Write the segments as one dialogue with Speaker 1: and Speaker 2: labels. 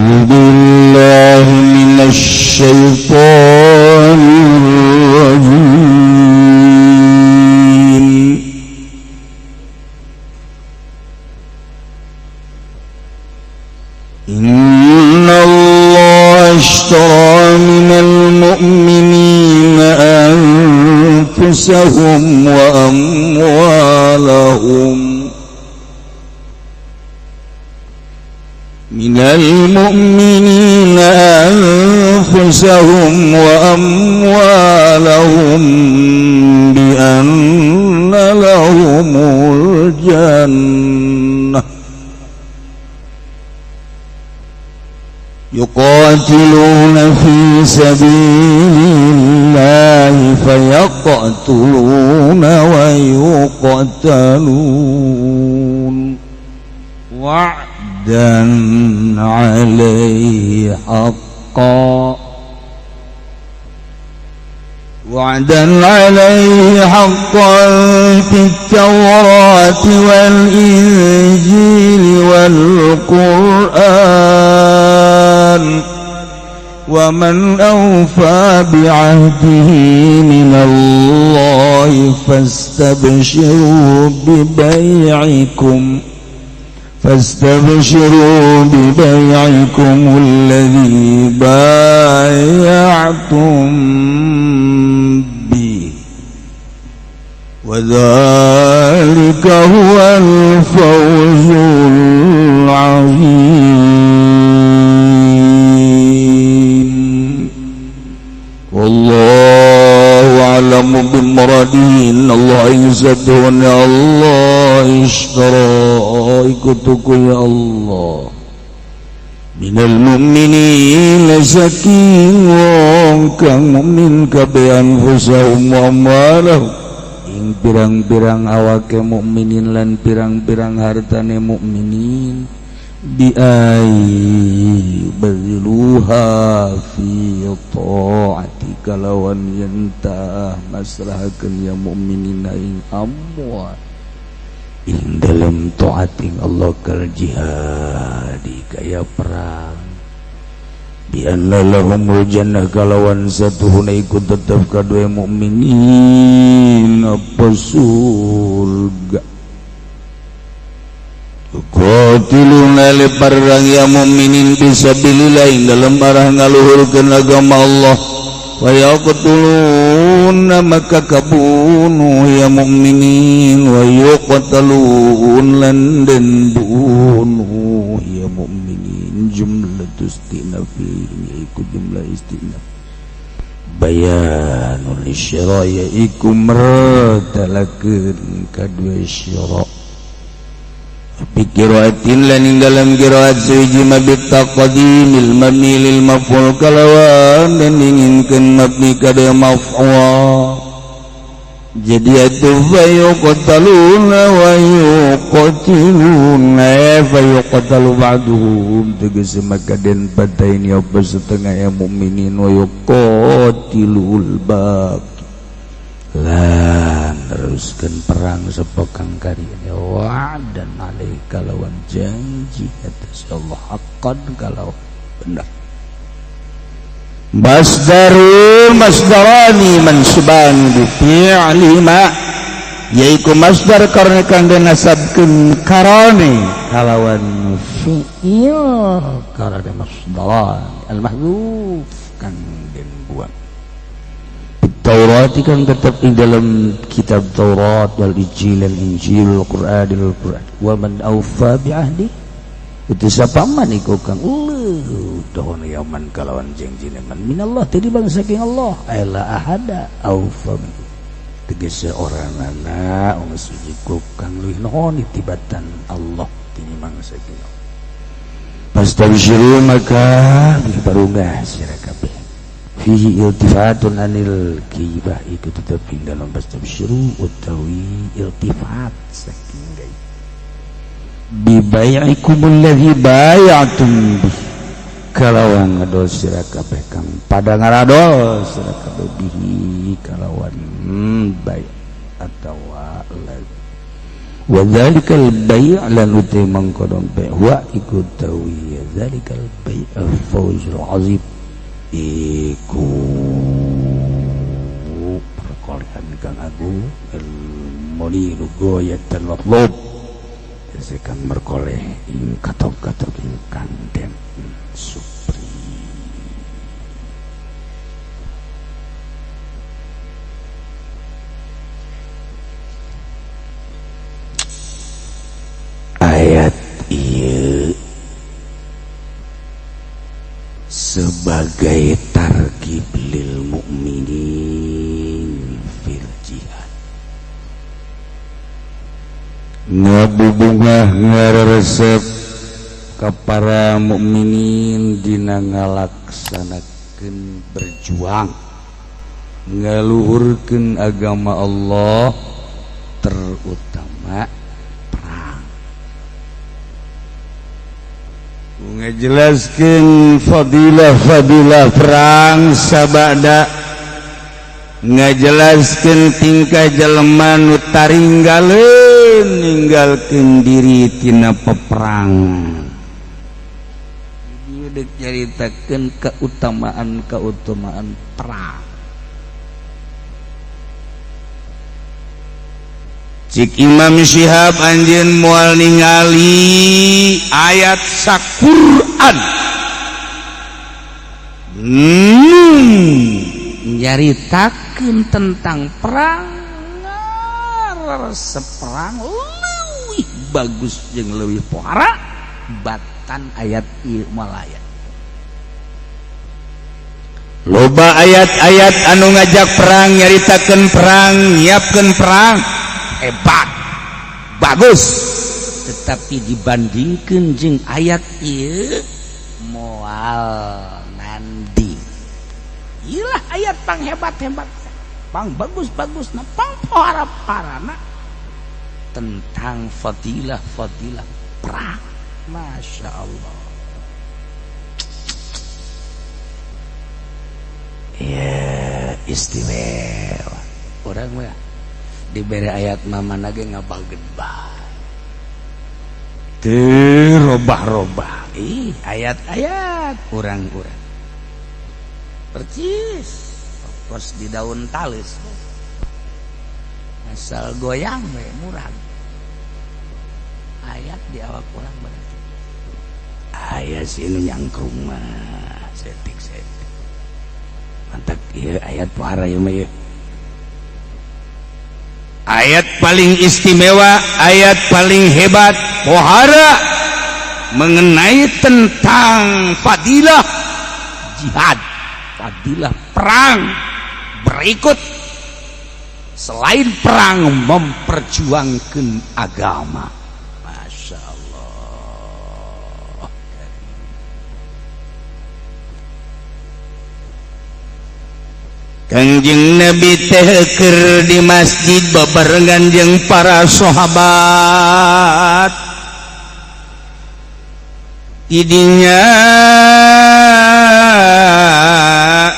Speaker 1: أعوذ بالله من الشيطان الرجيم إن الله اشترى من المؤمنين أنفسهم وأموالهم من المؤمنين أنفسهم وأموالهم بأن لهم الجنة يقاتلون في سبيل الله فيقتلون ويقتلون وعدا عليه حقا في التوراة والإنجيل والقرآن ومن أوفى بعهده من الله فاستبشروا ببيعكم الذي بايعتم به وذلك هو الفوز العظيم والله أعلم بمرادih Allah izzatuhun ya Allah ishtara ikutuku ya Allah minal mu'minin saking wong kang mukmin kabeh anfusahum wa amwalahum ing pirang-pirang awake mukminin lan pirang-pirang hartane mukminin bi'ai baziluha fi ta'ati kalawan yentah masrahakeun ya mukminin ing amwal ing dalam ta'ating Allah kal jihadi kaya perang bi'anna lahumul jannah kalawan satuhuna ikut tetap kadue mukminin apa surga qatiluna li perang ya mukminin fisabilillah dalam arah ngaluhurkeun agama Allah wa yaqtuluna maka kabunuh ya mukminin wa yuqtalun lan den bunuh ya mukminin jumlah istinaf ini ikut jumlah istinaf bayanul syara ya iku mertalakeun kadua syara pikiratin lan dalam qiraat suji mabit taqdimil mabni lil maf'ul kalawan dan inginkan mabni kada maf'ul jadi atuh fayuqtaluna wa yuqatiluna fayuqtalu ba'duhum tegese maka den padain ya setengah ya mukminin wa yuqatilul baqi lan teruskan perang sepekang karya wa'dan alaika lawan janji atas Allah haqqan kalau benar masdarani mansuban bi fi'li ma yaitu masdar karena kang dinasabkeun karone kalawan fi'il karena masdaran al mahdhuf kang den buang Taurat kan tetap di dalam kitab Taurat wal Injil Al-Quran wa man awfa bi'ahdi itu siapa man iku kang dahon yaman kalawan janjine man minallah tadi bangsa saking Allah ila ahada awfa tegese orangana wong suci kang luwih nuhun tibatan Allah tinimbang saking Allah pastabsyiru maka barungah sira kabeh fihi iltifatun anil ghibah itu tetapi dalam pastabsyiru utawi iltifat saking gai bibai'ikumul ladzi bay'atum bih kalawan ngados sira kabeh kang pada ngarados sira kabeh bihi kalawan bai' atawa wa dzalikal bai' lan uti mangkodon bai' wa ikut tawi dzalikal bai'ul fawzul azim iku perkolehan kang agung muni lugoyatan matlub sekan merkoleh ing katok-katok ingkang den supri. Ayat ieu sebagai targhib lil mukminin fil jihad, ngabubungah ngaresep ka para mukminin dina ngalaksanakeun berjuang ngaluhurkeun agama Allah, terutama ngajelaskeun fadilah-fadilah perang sabada ngajelaskeun tingkah jelema nu taringgaleun ninggalkeun diri tina peperangan. Ieu deuk nyaritakeun keutamaan perang. Cik Imam Syihab anjeun moal ningali ayat Sa-Qur'an nyaritakeun tentang perang, seperang leuwih bagus jeung leuwih pohara batan ayat ieu malaya. Loba ayat-ayat anu ngajak perang, nyaritakeun perang, nyiapkeun perang, hebat, bagus, tetapi dibandingkeun jeung ayat ieu moal nandi. Iyalah ayat pang hebat-hebat, pang bagus-bagusna, pang pohara-poharana tentang fadilah-fadilah perang. Masya Allah. Ya istimewa. Orang mah diberi ayat mama nage ngabageun bae teu robah-robah ayat-ayat urang-urang percis pos di daun talis asal goyang we murah ayat di awak urang berarti ayat sinu nyangkrung mah setik-setik mantap ieu ayat pohara ieu mah ieu. Ayat paling istimewa, ayat paling hebat, pohara mengenai tentang fadilah jihad, fadilah perang. Berikut selain perang memperjuangkan agama. Masya Allah. Kangjeng Nabi teh keur di masjid bebarengan jeung para sahabat. Idinya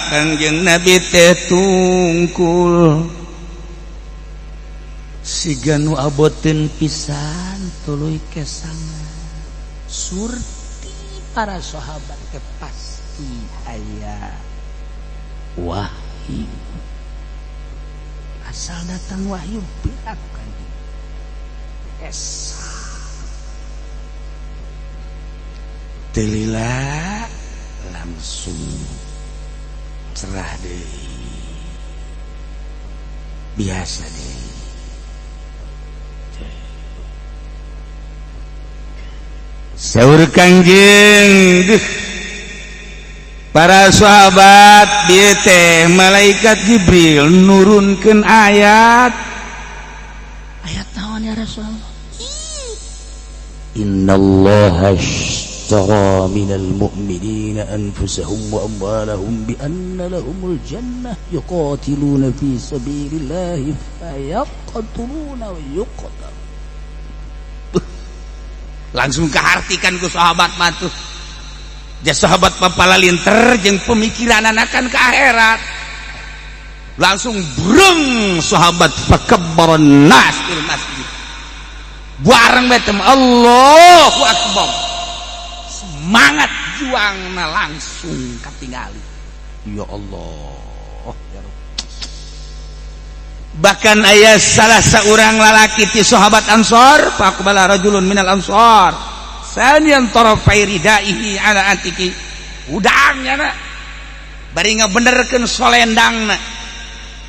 Speaker 1: Kangjeng Nabi teh tungkul siga nu aboteun pisan tuluy kesangan surti para sahabat teh pasti aya wahyu. Asal datang wahyu berat kan esa telila langsung cerah deui biasa deui saur Kangjeng para sahabat dieu teh malaikat Jibril nurunkeun ayat naon ya Rasulullah. Innallaha ashtara minal mu'minina anfusahum wa amwalahum bi anna lahumul jannah yuqatiluna fi sabilillahi fayaqtuluna wa yuqtal. Langsung kahartikan ku sahabat matuh. Dia sahabat papalalinter jeung pemikiran anakan ke akhirat. Langsung breng sahabat fakabbaran nas fil masjid. Bareng betem Allahu akbar.
Speaker 2: semangat juangna langsung katingali. Ya Allah, ya Rabb. Bahkan aya salah seorang lalaki ti sahabat Ansor, faqbala rajulun minal Ansor sanian tarafai ridaihi ala atiki, udangnya na bari ngabenerkeun solendangna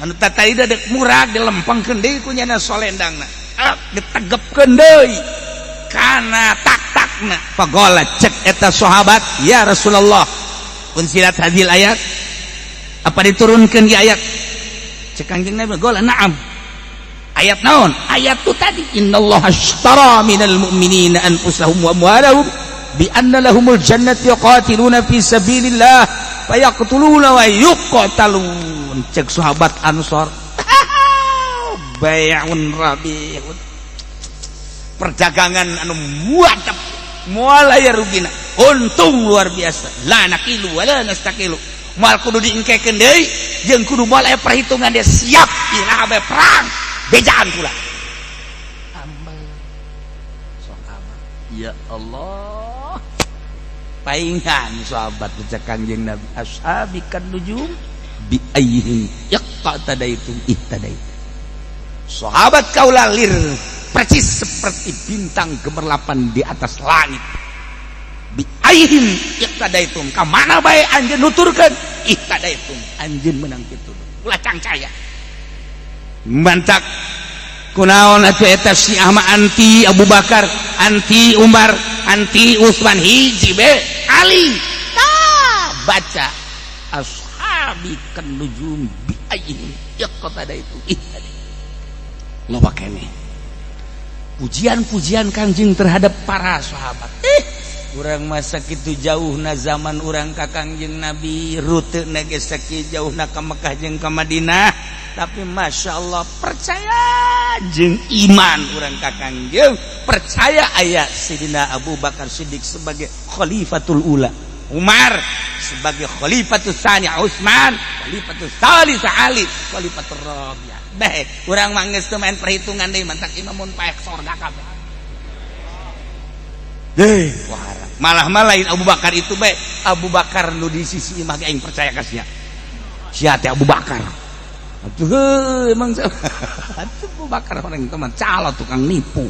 Speaker 2: anu tataida dek murag dilempengkeun deui ku nyana solendangna, ditegepkeun deui kana tak-takna. Faqala cek eta sahabat, ya Rasulullah, unsilat hadil ayat, apa diturunkeun di ayat? Cek Kangjeng Nabi, gola na'am. Ayat naon? Ayat tu tadi, innallaha ashtara minal mu'minina anfusahum wa amwalahum bi anna lahumul jannati yuqatiluna fi sabilillah fayaqtuluna wa yuqtalun. Cek sahabat Ansor, bay'un rabi'un, perdagangan anu muadab moal aya rugina, untung luar biasa, la nakilu wala nastakilu. Moal kudu diengkekeun deui jeung kudu moal aya perhitungan dia siap iraha bae perang bejaan pula. Sahabat, ya Allah, paingan sahabat baca Kangjeng Nabi, ashabikan nujum bi ayyin yaqtadaitum ihtadaitum. Sahabat kaula lir persis seperti bintang gemerlapan di atas langit. Bi ayyin yaqtadaitum, ka mana bae anjeun nuturkeun ihtadaitum, anjeun menang kitu ulah cangcaya. Mantak kunaon atuh eta Syiah mah anti Abu Bakar, anti Umar, anti Utsman, hiji be Ali. Tah baca ashabikan nujum bi ayyin yaqtadaitum ihtadaitum. Loba keneh pujian-pujian Kangjeng terhadap para sahabat. Urang masa kitu jauhna zaman urang ka Kangjeng Nabi, rutena ge sakieu jauhna ka Mekah jeung ka Madinah, tapi Masya Allah percaya jeung iman urang ka Kangjeng, percaya aya Sidina Abu Bakar Siddiq sebagai khalifatul ula, Umar sebagai khalifatul tsani, Utsman khalifatul tsalits, Ali khalifatul rabi'. Baik, urang mah geus teu main perhitungan deui, mantak imamun paek sorga kabeh. Malah lain Abu Bakar itu baik, Abu Bakar nu di sisi imah aing percaya ka sia. Sia teh Abu Bakar. Atuh emang atuh Abu Bakar orang teman calo tukang nipu.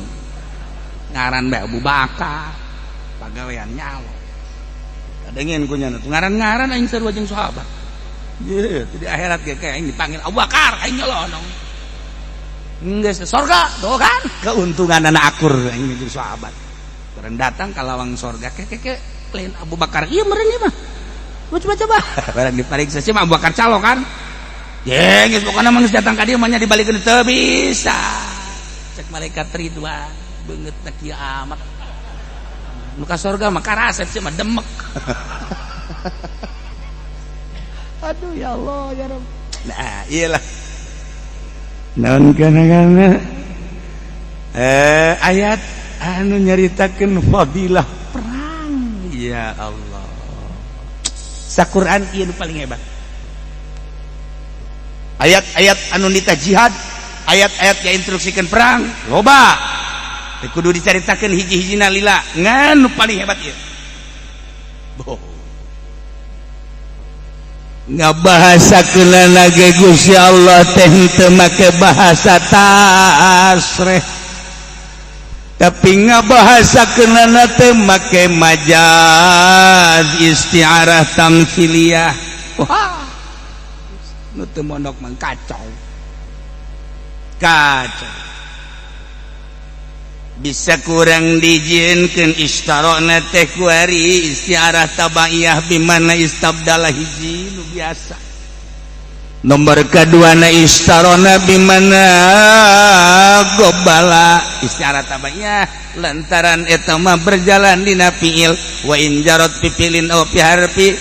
Speaker 2: Ngaran bae Abu Bakar. Pagawean nyalo. Kadengeun ku nya ngaran-ngaran aing sarua jeung sahabat. Ye, di akhirat ge aing dipanggil Abu Bakar, aing nyelonong. Geus surga, tuh kan keuntungan anak akur aing jeung sahabat. Orang datang ke lawang sorga, keke lain Abu Bakar, iya meren ieu mah. Coba. Barang dipariksa sih mah Abu Bakar calo kan. Ya, geus pokona mah geus datang ka dieu mah nya dibalikeun teu bisa. Cek malaikat Ridwan, beungeutna kieu amat. Nu ka sorga mah karasep sih mah demek. Aduh ya Allah ya Rabb. Nah, iyalah. Naon kana ayat anu nyaritakeun fadilah perang. Ya Allah, saquran ieu paling hebat. Ayat-ayat anu nita jihad, ayat-ayat yang instruksikan perang loba, kudu dicaritakeun hiji-hijina lila ngan nu paling hebat ieu. Ngabahasakeun lagi Gusti Allah teh teu make bahasa tasreh, tapi ngabahasakeun teh make majaz isti'arah tamtsiliyah. Wah, nu teu mondok mah kacau. Bisa kurang dijieunkeun istarona teh kuari isti'arah tabaiyah bimana istabdalah hiji nu biasa. Nomor kedua na istarona bimana gobala isti'arah tabaiyah lantaran eta mah berjalan dina fiil wa in jarat pipilin aw fi harfi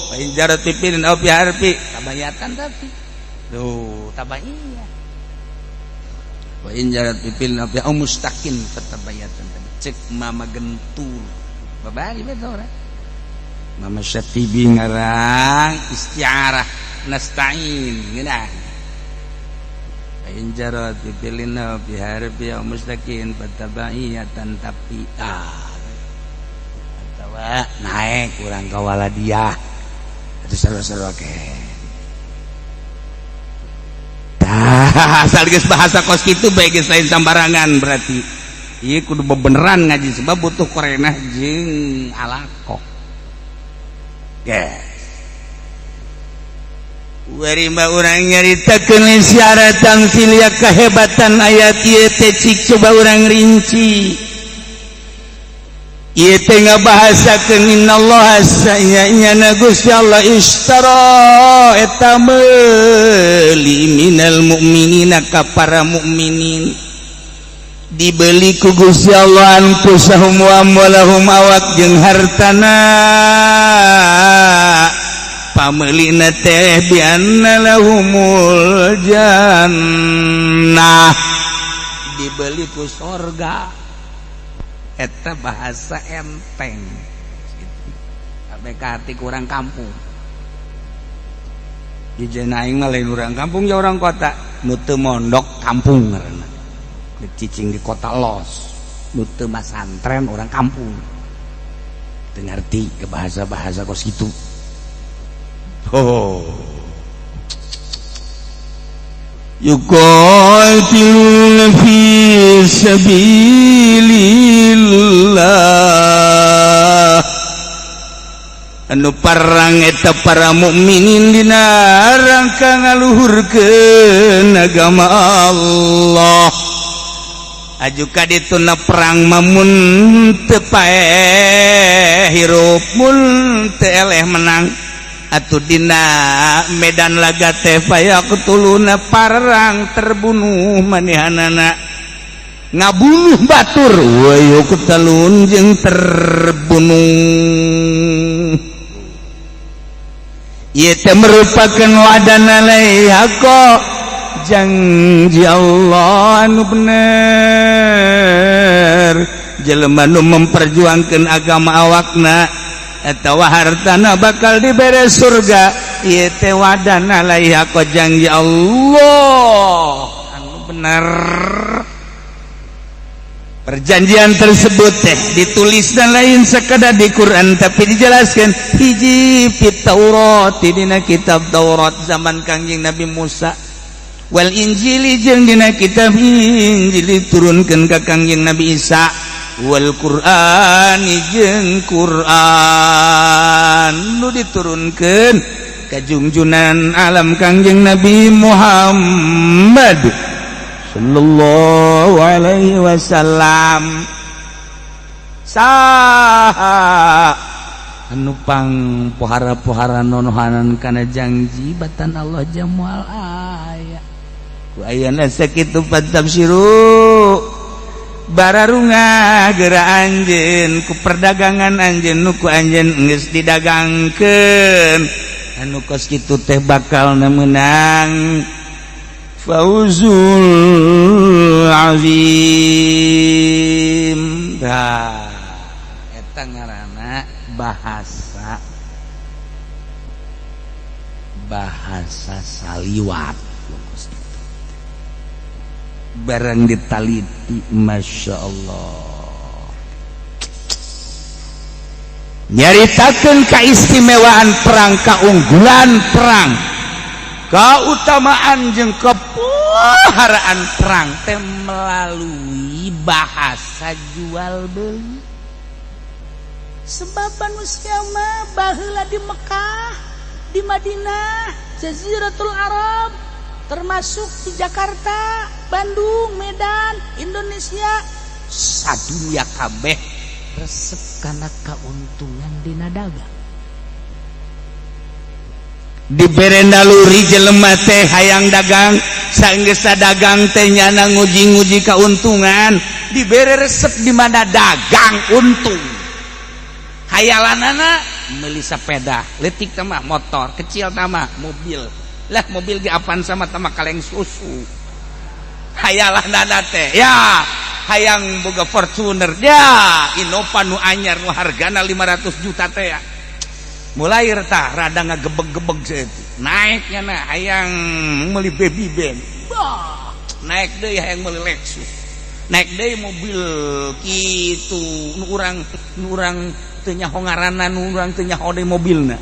Speaker 2: wa in jarat pipilin aw fi harfi tabayatan tapi tuh tabaiyah wa in jarat pipilin aw fi mustaqin tabayatan tadi cek mama gentul babari betul ora Mama Syatibi ngarang isti'arah nasta'in ngeunah in jarat pilina fi harfi aw mustaqin fatabaiyatan tapi atawa naik kurang kawala dia itu seru-seru asal geus bahasa kos kitu bae geus lain sambarangan berarti ieu kudu bebeneran ngaji sebab butuh korenah jeung alaqah Warima orang nyaritakeun syarat tamsilia kehebatan ayat ieu teh cik coba urang rinci. Ieu teh ngabahasakeun innallaha sa'yana Gusti Allah ishtara eta meuli minal mu'minina ka para mukminin. Dibeli ku Gusti Allah anfusahum wa amwalahum awak jeung hartana. Pamelina teh bianna lahumul jannah dibeli ku sorga eta bahasa enteng sampai ka hati kurang kampung di jenaing mah lain urang kampung ya orang kota nu teu mondok kampung ngaranna cicing di kota los nu teu masantren orang kampung teu ngarti ke bahasa-bahasa kos kitu. Yuqatiluna fi sabilillah anu parang eta para mukminin dina rangka ngaluhurkeun agama Allah ajuka dituna perang mamun teu paeh hirup mun teu eleh menang atuh dina medan laga teh fayaqtuluna parang terbunuh manehanana ngabunuh batur wa yuqtalun jeung terbunuh ieu teh merupakeun wadana laihaqo janji Allah anu bener jelema nu memperjuangkeun agama awakna atawa hartana bakal dibere surga ieu teh wadana laihaqo janji Allah anu bener. Perjanjian tersebut teh ditulis dan lain sekadar di Quran tapi dijelaskan hiji fit Taurat dina kitab Taurat zaman Kangjeng Nabi Musa wal Injil jeung dina kitab Injil diturunkeun ka Kangjeng Nabi Isa wal Qur'an jeung Qur'an nu diturunkeun ka junjunan alam Kangjeng Nabi Muhammad sallallahu alaihi wasallam. Saha anu pang pohara-pohara nonohanan kana janji batan Allah jamual aya ku ayana sakitu tafsiru bararunga geura anjeun ku perdagangan anjeun nu ku anjeun geus didagangkeun anu kos kitu teh bakal meunang fauzul azim. Dah eta ngaranna bahasa saliwat barang ditaliti masya Allah nyaritakeun kaistimewaan perang kaunggulan perang keutamaan jeung kepuharaan perang teh melalui bahasa jual beli sebab manusia mah baheula di Mekah di Madinah Jaziratul Arab termasuk di Jakarta, Bandung, Medan, Indonesia sadunya kabeh resep kana kauntungan dina dagang. Dibere naluri jelema teh hayang dagang, saenggeus dagang teh nyana nguji-nguji kauntungan, dibere resep di mana dagang untung. Hayalanana meuli sepeda, leutik teh mah motor, kecil teh mah mobil. Lah mobil ge Avanza mah tama kaleng susu. Hayalanana teh ya hayang boga Fortuner ya Innova nu anyar nu hargana 500 juta teh ya. Mulai tah rada ngagebeg-gebeg seut. Naiknya na hayang meuli baby band. Bah. naik deui hayang meuli Lexus, naik deui mobil kitu nu urang teu nyaho ngaranna, nu urang teu nyaho deui mobilna.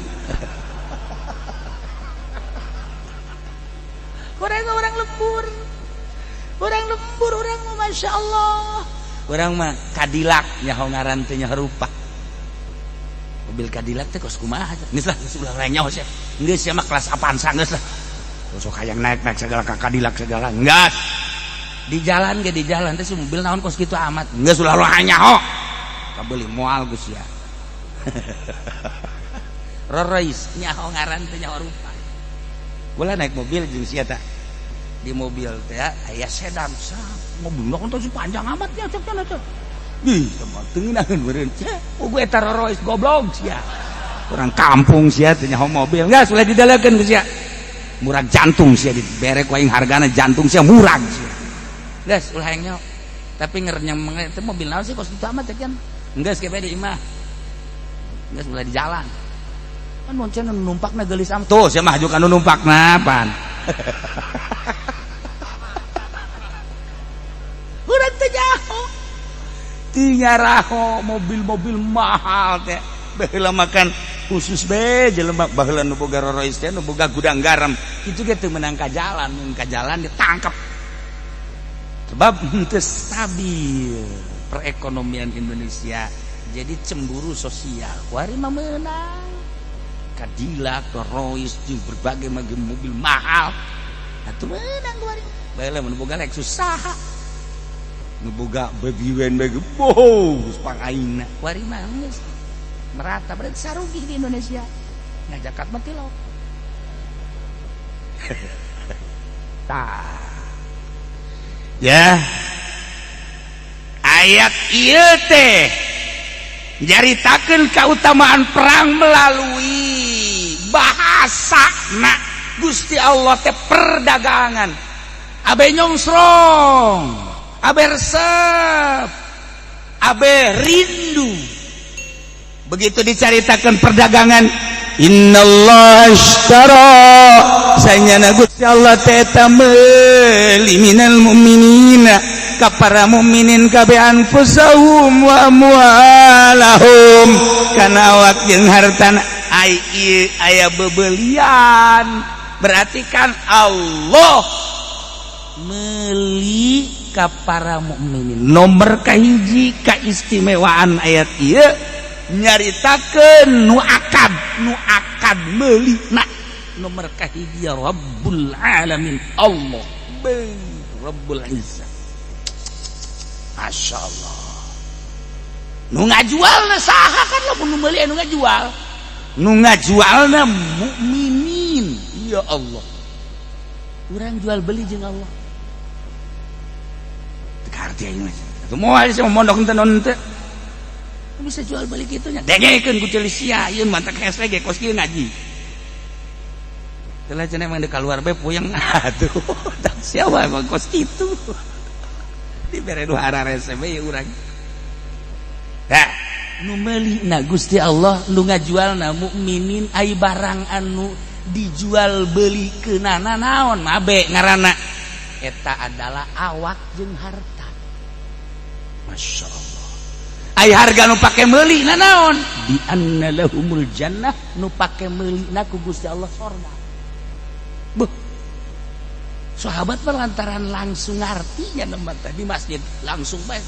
Speaker 2: Orang lembur, orang mah masya Allah, orang mah Cadillac nyaho ngaran teu nyaho rupa. Mobil Cadillac teh kos kumaha aja, geus lah ulah lain nyaho sia, geus sia mah kelas Avanza geus lah, sok hayang naik segala ka Cadillac segala, geus di jalan teh si mobil naon kos kitu amat, geus ulah lo nyaho, kabeuli moal geus ya. Rolls nyaho ngaran teu nyaho rupa. Bola naik mobil jeung sia teh. Di mobil teh aya sedan, mobilna kan teh panjang amat nya cek cenah teh. Ih, sama teungeunangeun beureun. Oge eta Rolls goblok sia. Orang kampung sia teh nyaho mobil. Geus ulah didalekeun ku sia. Murag jantung sia dibere ku aing hargana jantung sia murag sia. Geus ulah hayang nyaho. Tapi ngerenyang teh mobil naon sih kos kitu amat teh kan. Geus ke bade imah. Geus ulah di jalan. Kan moncen numpakna geulis am. Tuh sia mah juk anu numpakna pan. Urang teu nyaho. Teu nyaraho mobil-mobil mahal teh. Baheula makan khusus be jelema baheula nu boga Rolls teh nu boga gudang garam. Kitu ge teu meunang ka jalan, mun ka jalan ditangkap. Sebab teu stabil perekonomian Indonesia. Jadi cemburu sosial. Kuari mah meunang. Cadillac, Rolls, jeung berbagai macam mobil mahal. Atuh meunang kuari. Baheula mun boga Lexus saha. Nu boga bagian bagi bos pangaina. Kuari mah geus merata berarti sarugi di Indonesia. Ngajakat mah tilok. Tah. Ya. Ayat ieu teh nyaritakeun kautamaan perang melalui bahasana Gusti Allah teh perdagangan. Abe nyongsrong, abe resep, abe rindu. Begitu dicaritakan perdagangan, innallaha ashtara, sayana Gusti Allah teh eta meuli minal mu'minina ka para mukminin kabeh anfusahum wa amwalahum kana awak jeung hartana. Aya bebelian berarti kan Allah meuli ka para mukminin. Nomor kahiji kaistimewaan ayat ieu nyaritakeun nu akad meulina. Nomor kahiji ya Rabbul Alamin, Allah Rabbul Izzah. Masya Allah. Nu ngajualna saha kan lamun nu meuli anu ngajual. Nu ngajualna mukminin. Ya Allah. Urang jual beli jeung Allah. Teu arti aing mah. Moal sia mondok henteu non teu. Bisa jual beli kitu nya. Dengekeun ku teu sia ieu mantak hese ge kos kieu ngaji. Teu cenah mah deuk kaluar bae puyeng atuh. Tak sia wae kos kitu. Dibere nu hararese bae urang. Dah, nu meulina Gusti Allah nu ngajualna mukminin ai barang anu dijual beli keunana naon mabe ngaranna eta adalah awak jeung harta. Masya Allah. Ai harga nu pake meuli na naon bi anna lahumul jannah, nu pake meulina ku Gusti Allah sorga. Beuh, sahabat lantaran langsung ngartinya nemah tadi masjid langsung bae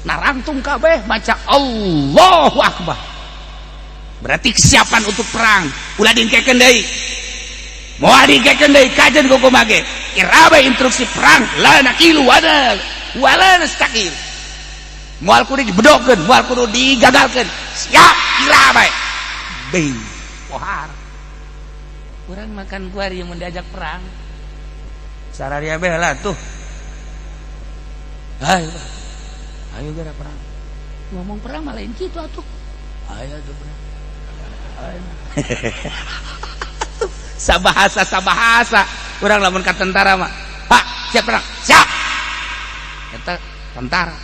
Speaker 2: narangtung kabeh maca Allahu Akbar. Berarti kesiapan untuk perang ulah dingkekeun deui. Moal dingkekeun deui kajen kumaha ge. Irabe instruksi perang la nakilu wala nastaqil. Moal kudu dibedogkeun, moal kudu digagalkeun. Siap irabe. Beuh, pohar. Urang makan kuari yang diajak perang. Sararia beh lah tuh. Ayo gara perang. Ngomong perang malah lain kitu atuh. Ayo tuh perang. Ayo. Sabahasa. Urang lamun ka tentara mah, "Pak, siap perang." Siap. Eta tentara.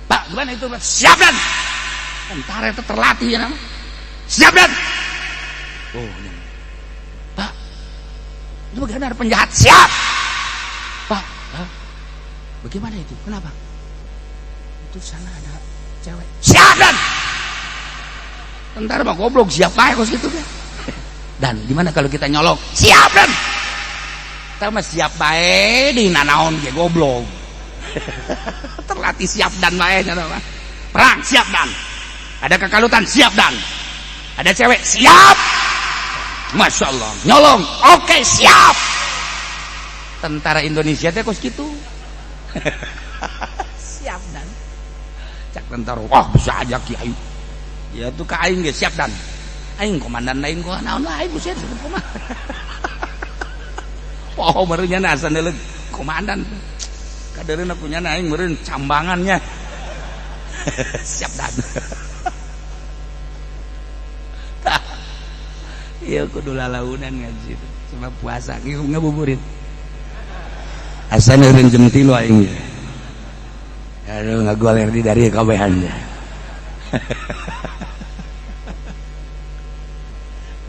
Speaker 2: "Pak, gimana itu?" "Siap, Dan." Tentara itu terlatih ya nama. "Siap, Dan." Oh, Pak, itu bagaimana penjahat? Siap. Pak, Bagaimana itu? Kenapa? Itu sana ada cewek. Siap dan. Tentara mah goblok, siap bae kos gitu kan. Dan gimana kalau kita nyolong? Siap dan. Kita mah siap bae di nanaon ge goblok. Terlatih siap dan bae nya mah. Perang siap dan. Ada kekalutan siap dan. Ada cewek siap. Masya Allah. Nyolong. Oke, siap. Tentara Indonesia teh kos gitu. Siap dan. Cak tentara, wah bisa aja kiai. Ya tuh ka aing ge siap dan. Aing komandan lain kok naon lain buset kumaha. Oh meureun nya asa neuleug komandan. Kadeurna punya aing meureun cambangannya. Siap dan. Iya kudu lalaunan ngaji itu. Cuma puasa ngabuburit. Asa neureun jam 3 aing. Aduh ngagoler di dari kabehan.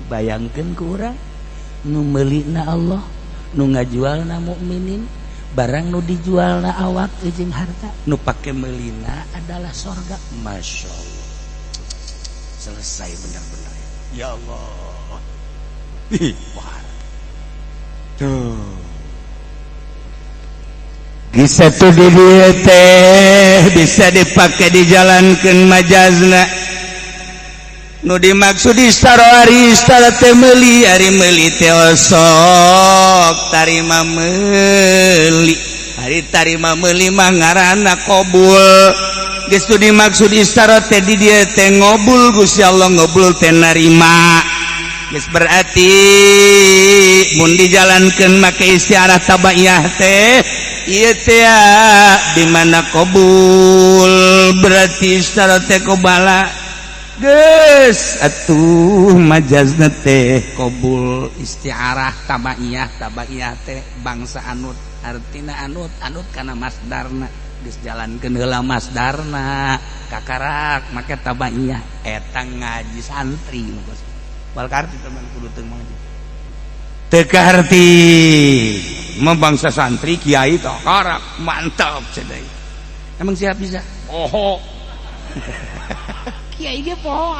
Speaker 2: Bayangkeun ku urang nu meulina Allah, nu ngajualna mukminin, barang nu dijualna awak jeung harta, nu pake meulina adalah surga. Masya Allah. Selesai benar-benar. Ya Allah. Wah. Tuh. Bisa tuh di dieu teh bisa dipakai dijalankeun majazna. Nu dimaksud istara ari istara teh meuli, ari meuli teh osok tarima meuli. Ari tarima meuli mah ngaranna qabul. Geus tu dimaksud istara teh di dieu teh ngobul Gusti Allah ngobul teh narima. Geus berarti mun dijalankeun make istiarah tabaiyah teh ieu teh di mana qabul berarti istara teh qobala. Geus atuh majazna teh qabul istiarah tabaiyah teh bangsa anut artina anut kana masdarna geus jalankeun heula masdarna kakarak make tabaiyah eta ngaji santri bos wal karti teman kudu teu ngaji teu karti mah bangsa santri kiai kakarak mantap cenah emang siap bisa oh kiai ge poho.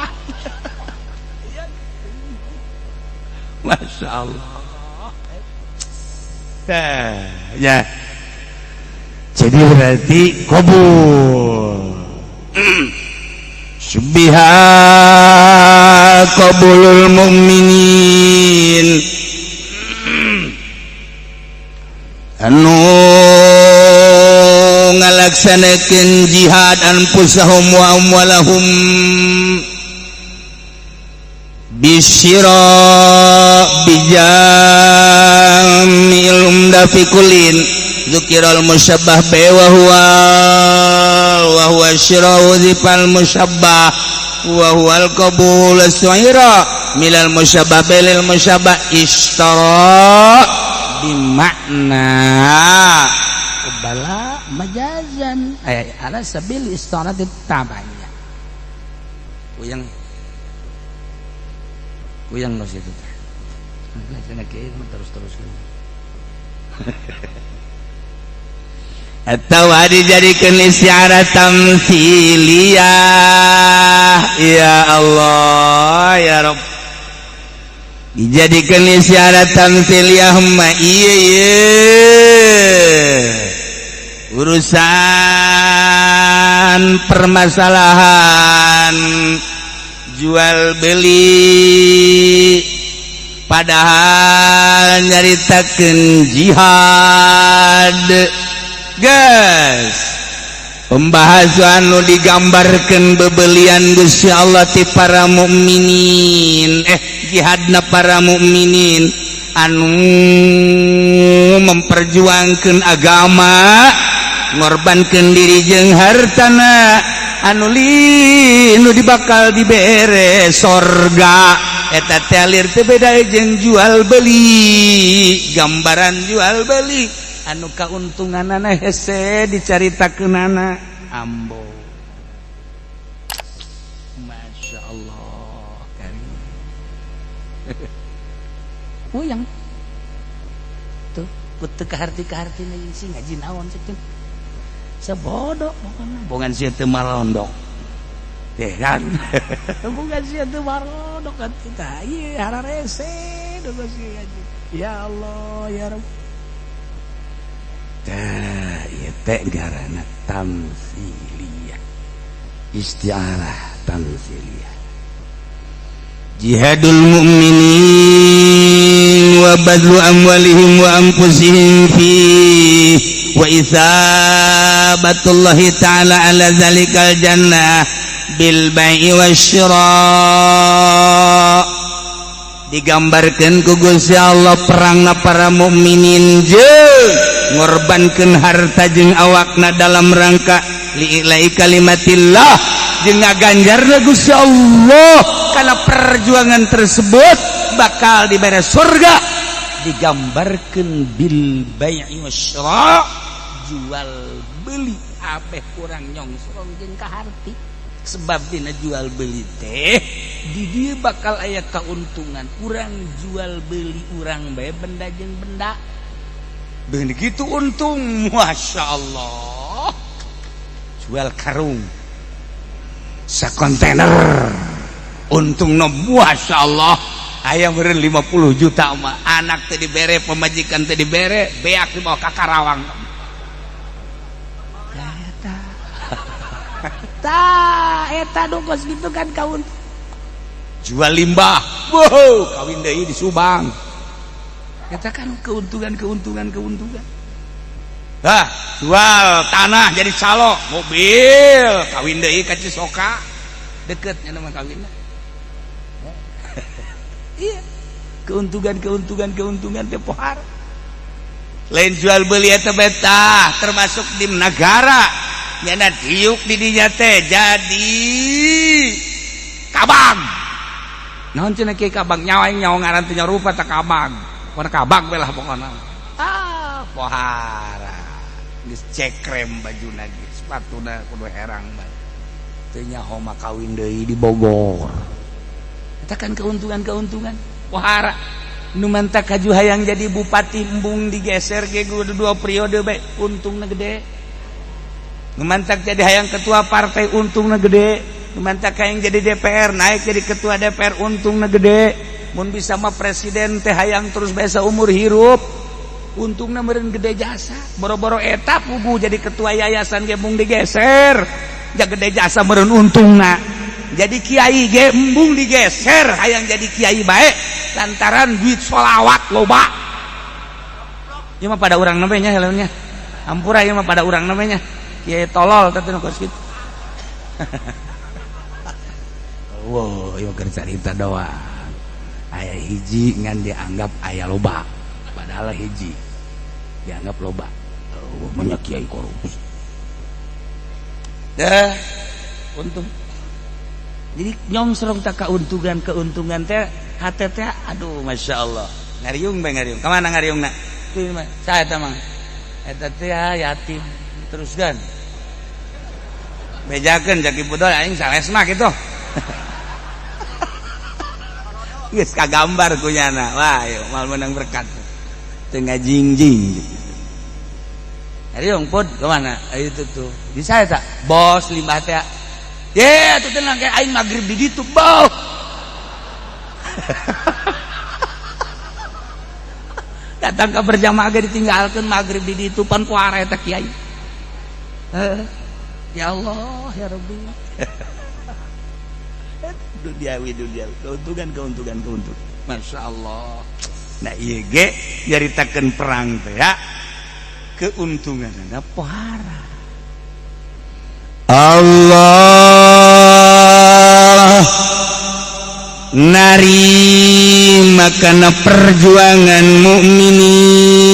Speaker 2: Masya Allah. Ya. Jadi berarti qabul. Subbiha qabulul mu'minin. Anu ngalaksanakeun jihad anfusahum wa amwalahum bisyira bijamil umdafikulin zukiral musyabbah bi wa huwa syirau zifal musyabbah wa huwa al-qabul as-su'ira milal musyabbah bilil musyabbah ishtara bimakna kebala majazan ala sabil istarati tabanya kuyang nos itu sana kieu terus atau dijadikan istiarah tamtsiliyah ya Allah ya Rabb dijadikan istiarah tamtsiliyah mah urusan permasalahan jual beli padahal nyaritakeun jihad guys pembahasan nu digambarkeun bebelian Gusti Allah ti para mukminin jihadna para mukminin anu memperjuangkeun agama ngorbankeun diri jeung hartana anu nu dibakal dibere sorga eta teh alir teh beda jeung jual beli gambaran jual beli anu kauntunganana hese dicaritakeunana ambo Masya Allah karim yang tuh putih keharti-keharti nih sih ngaji naon sih sebodoh bukan sia teu marondok teh kan bukan sia teu marondok kan kita ieu hararese dosa sia ya Allah ya Rabb tah ieu teh ngaranna tamsiliyah isti'arah tamsiliyah jihadul mu'minin wa badlu amwalihim wa anfusihim fi wa isabatullahi ta'ala ala zalikal jannah bil bai'i wasyira digambarkeun ku Gusti Allah perangna para mukminin jeung ngorbankeun harta jeung awakna dalam rangka li'ilai kalimatillah jeung ngaganjarna Gusti Allah kana perjuangan tersebut bakal dibere surga digambarkeun bil bai'i wasyira jual beli abeh kurang nyongsrong jeung kaharti sebab dina jual beli teh di dieu bakal aya kauntungan urang jual beli urang bae benda jeung benda beun kitu untung masyaallah jual karung sakontainer untung no masyaallah aya meureun 50 juta mah anak teh dibere pemajikan teh dibere beak dibawa ka Karawang eta dongkos gitu kan kaun jual limbah wow kawin deui di Subang eta kan keuntungan jual tanah jadi calo mobil kawin deui ka Cisoka deketnya nama kawinna iya keuntungan teh pohar lain jual beli eta beta termasuk di negara nyana diuk di dinya teh jadi kabang naon cenah kieu kabang nyawa ngaran teh nyarupa teh kabang pokona kabang we lah pokona pohara geus cekrem bajuna ge sepatuna kudu herang bae teu nyaho mah kawin deui di Bogor eta kan keuntungan pohara nu mantak kaju hayang jadi bupati embung digeser ge kudu 2 periode bae untungna gede ngemantak jadi hayang ketua partai untungna gede ngemantak hayang jadi DPR naik jadi ketua DPR untungna gede mun bisa mah presiden teh hayang terus biasa umur hirup untungna meureun gede jasa boro-boro eta pugu jadi ketua yayasan ge mung digeser ja gede jasa meureun untungna jadi kiai ge embung digeser hayang jadi kiai bae lantaran duit sholawat loba ieu mah pada urang namanya heleunya ampura ieu mah pada urang namanya kiai tolol teh nu kitu. Wow, ieu keur carita doang. Aya hiji ngan dianggap aya loba. Padahal hiji dianggap loba. Banyak kiai korupsi. Dah untung. Jadi nyongsrong tak keuntungan teh hate teh aduh masyaallah. Ngariung bae ngariung. Ka mana ngariungna? Teu mah saha eta mah. Eta teh yatim. Teruskan bejakeun jaki budol aing sales mah kitu geus kagambar ku nyana wah yuk mal menang berkat teu ngajingjing ariung pod ke mana itu tuh di saya tak bos limbah teh ye atuh tenang kayak aing magrib di ditu bau datang ke berjamaah ge ditinggalkeun magrib di ditu pan puara eta kiai ya Allah ya Rabbi duniawi keuntungan Masya Allah nah iya ge nyaritakeun perang teh ya keuntunganna pohara Allah narima kana perjuangan mukminin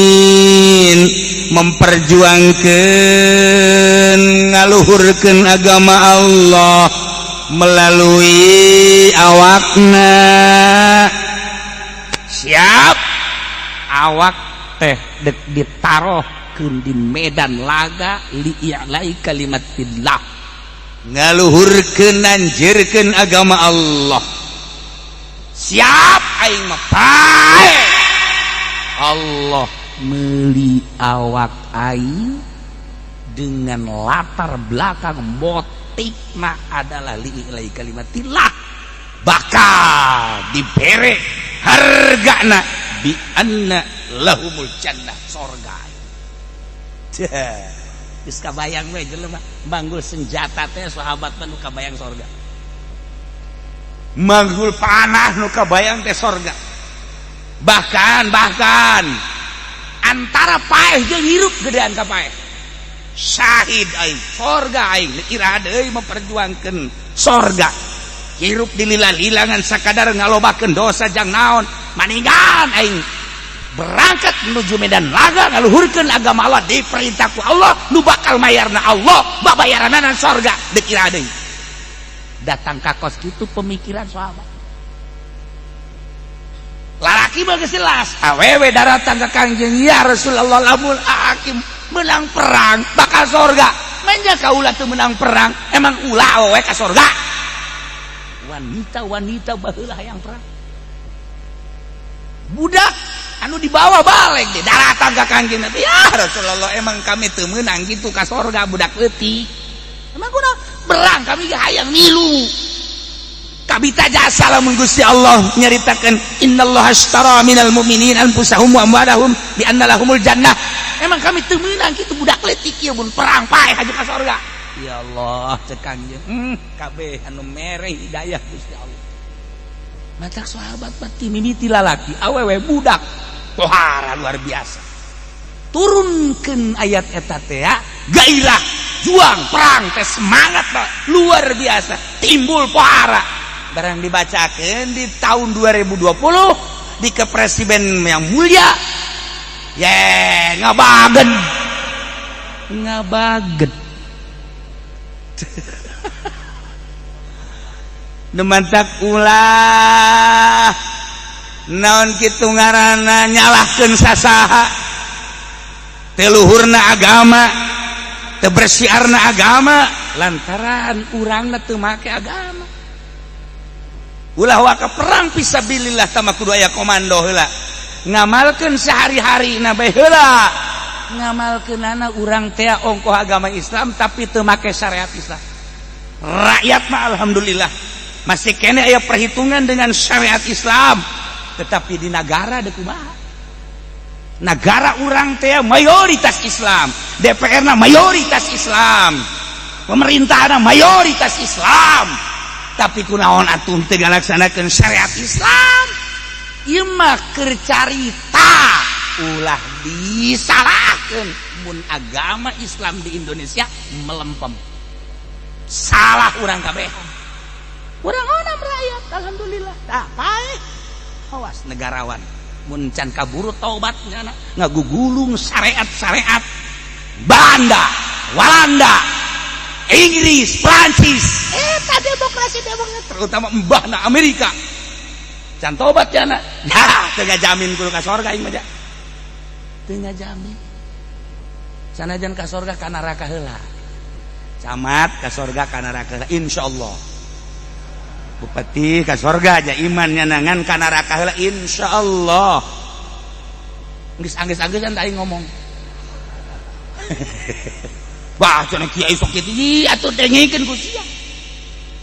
Speaker 2: memperjuangkan ngaluhurkeun agama Allah melalui awakna siap awak teh dek ditarohkeun di medan laga li'ilai kalimatillah ngaluhurkeun anjeurkeun agama Allah siap aing mah bae Allah meuli awak aing dengan latar belakang motifna adalah li'ilai kalimatillah, bakal dibere hargana bi anna lahumul jannah, sorga. Geus kabayang we jelema manggul senjata teh sahabat mah nu kabayang sorga, manggul panah nu kabayang teh sorga. bahkan antara paeh jeung hirup gedean ka paeh syahid aing sorga aing ira deui memperjuangkeun sorga hirup dililang-lilangan sakadar ngalobakeun dosa jang naon maninggan aing berangkat menuju medan laga ngaluhurkeun agama Allah diperintah ku Allah nu bakal mayarna Allah babayaranna sorga deuk ira deui datang ka kos kitu pemikiran sahabat. Lalaki mah geus jelas awewe daratan ka Kangjeng ya Rasulullah lamun hakim menang perang bakal sorga manja kaula teu menang perang emang ulah awewe ka sorga wanita baheula hayang perang budak anu dibawa balik di daratan ka Kangjeng Nabi ya Rasulullah emang kami teu meunang gitu ka sorga budak leutik emang kunaon perang kami ge hayang milu kabita jasa lamun Gusti Allah nyaritakeun innallaha ashtara minal mu'minina anfusahum wa amwalahum bi anna lahumul jannah emang kami teu meunang kitu budak leutik ieu mun perang paeh haju ka sorga ya Allah cek Kangjeng kabeh anu mere hidayah Gusti Allah matak sahabat pati mimiti lalaki awewe budak pohara luar biasa turunkeun ayat eta teh ya gairah juang perang teh semangat luar biasa timbul pohara barang dibacakan di tahun 2020 di kepresiden yang mulia ngabagen demantak ulah naon kitu ngaranna nyalahkeun sasaha teu luhurna agama teu bersiarna agama lantaran urangna teu make agama ulah waka perang fisabilillah tama kudu aya komando heula ngamalkeun sehari-hari na bae heula ngamalkeunana urang teh ongkoh agama Islam tapi teu make syariat Islam rakyat mah alhamdulillah masih kene aya perhitungan dengan syariat Islam tetapi di negara deuk kumaha negara urang teh mayoritas Islam DPR-na mayoritas Islam pemerintahna mayoritas Islam tapi kunaon atuh teu ngalaksanakeun syariat Islam ieu mah keur carita ulah disalahkeun mun agama Islam di Indonesia melempem salah urang kabeh urang onam rakyat alhamdulillah tah paeh awas negarawan mun can kaburu taubatnya ngagugulung syariat-syariat Belanda Walanda Inggris, Prancis, demokrasi terutama mbahna Amerika. Can tobat jana. Ya, teu ngajamin kudu ka sorga aing mah ja. Teu ngajamin. Sanajan ka sorga ka neraka heula. Camat ka sorga ka neraka heula insyaallah. Bupati ka sorga aja imannya nangan ka neraka heula insyaallah. Geus anggeus-anggeus aing ngomong. Baca na kiai sok kitu atuh dengekeun ku sia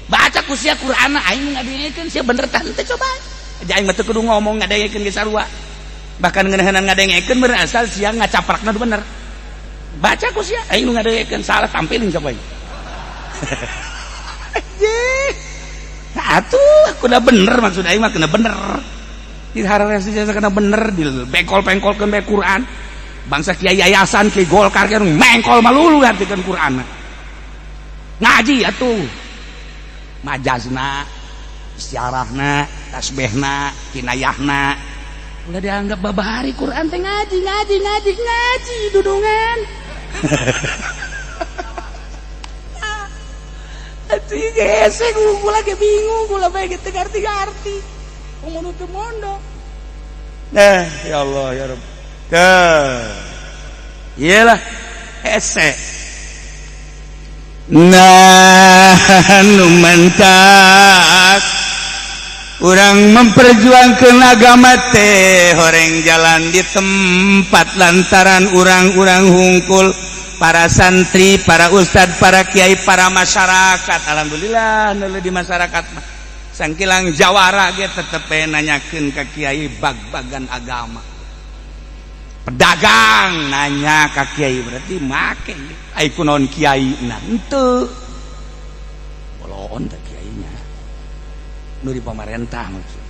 Speaker 2: baca ku sia Qur'an aing ngadengekeun sia bener tah teh coba aja aing mah teu kudu ngomong ngadengekeun ge sarua bahkan ngeunaheun ngadengekeun bener asal sia ngacaprakna bener baca ku sia aing nu ngadengekeun salah tampilin coba anjing atuh kudu bener maksud aing mah kena bener di hararesi kena bener di bengkol-bengkolkeun bae Qur'an bangsa kiai yayasan kiai Golkar kan mengkol malulu ngartikeun Qur'an ngaji atuh majazna istiarahna tasbihna kinayahna ulah dianggap babahari Qur'an teh ngaji dudungan atuh gesek kula ge bingung kula bae teu ngarti-ngarti mun teu mondok ya Allah ya Rabb iyalah hese mantak urang memperjuangkeun agama teh horeng jalan di tempat lantaran urang-urang hungkul para santri, para ustad, para kiai, para masyarakat. Alhamdulillah di masyarakat sangkilang jawara ge tetep nanyakeun ka kiai bag-bagan agama. Pedagang nanya ka kiai berarti make ai kunaon kiai na henteu. Boloon teh kiainya. Nu di pamarentah maksud.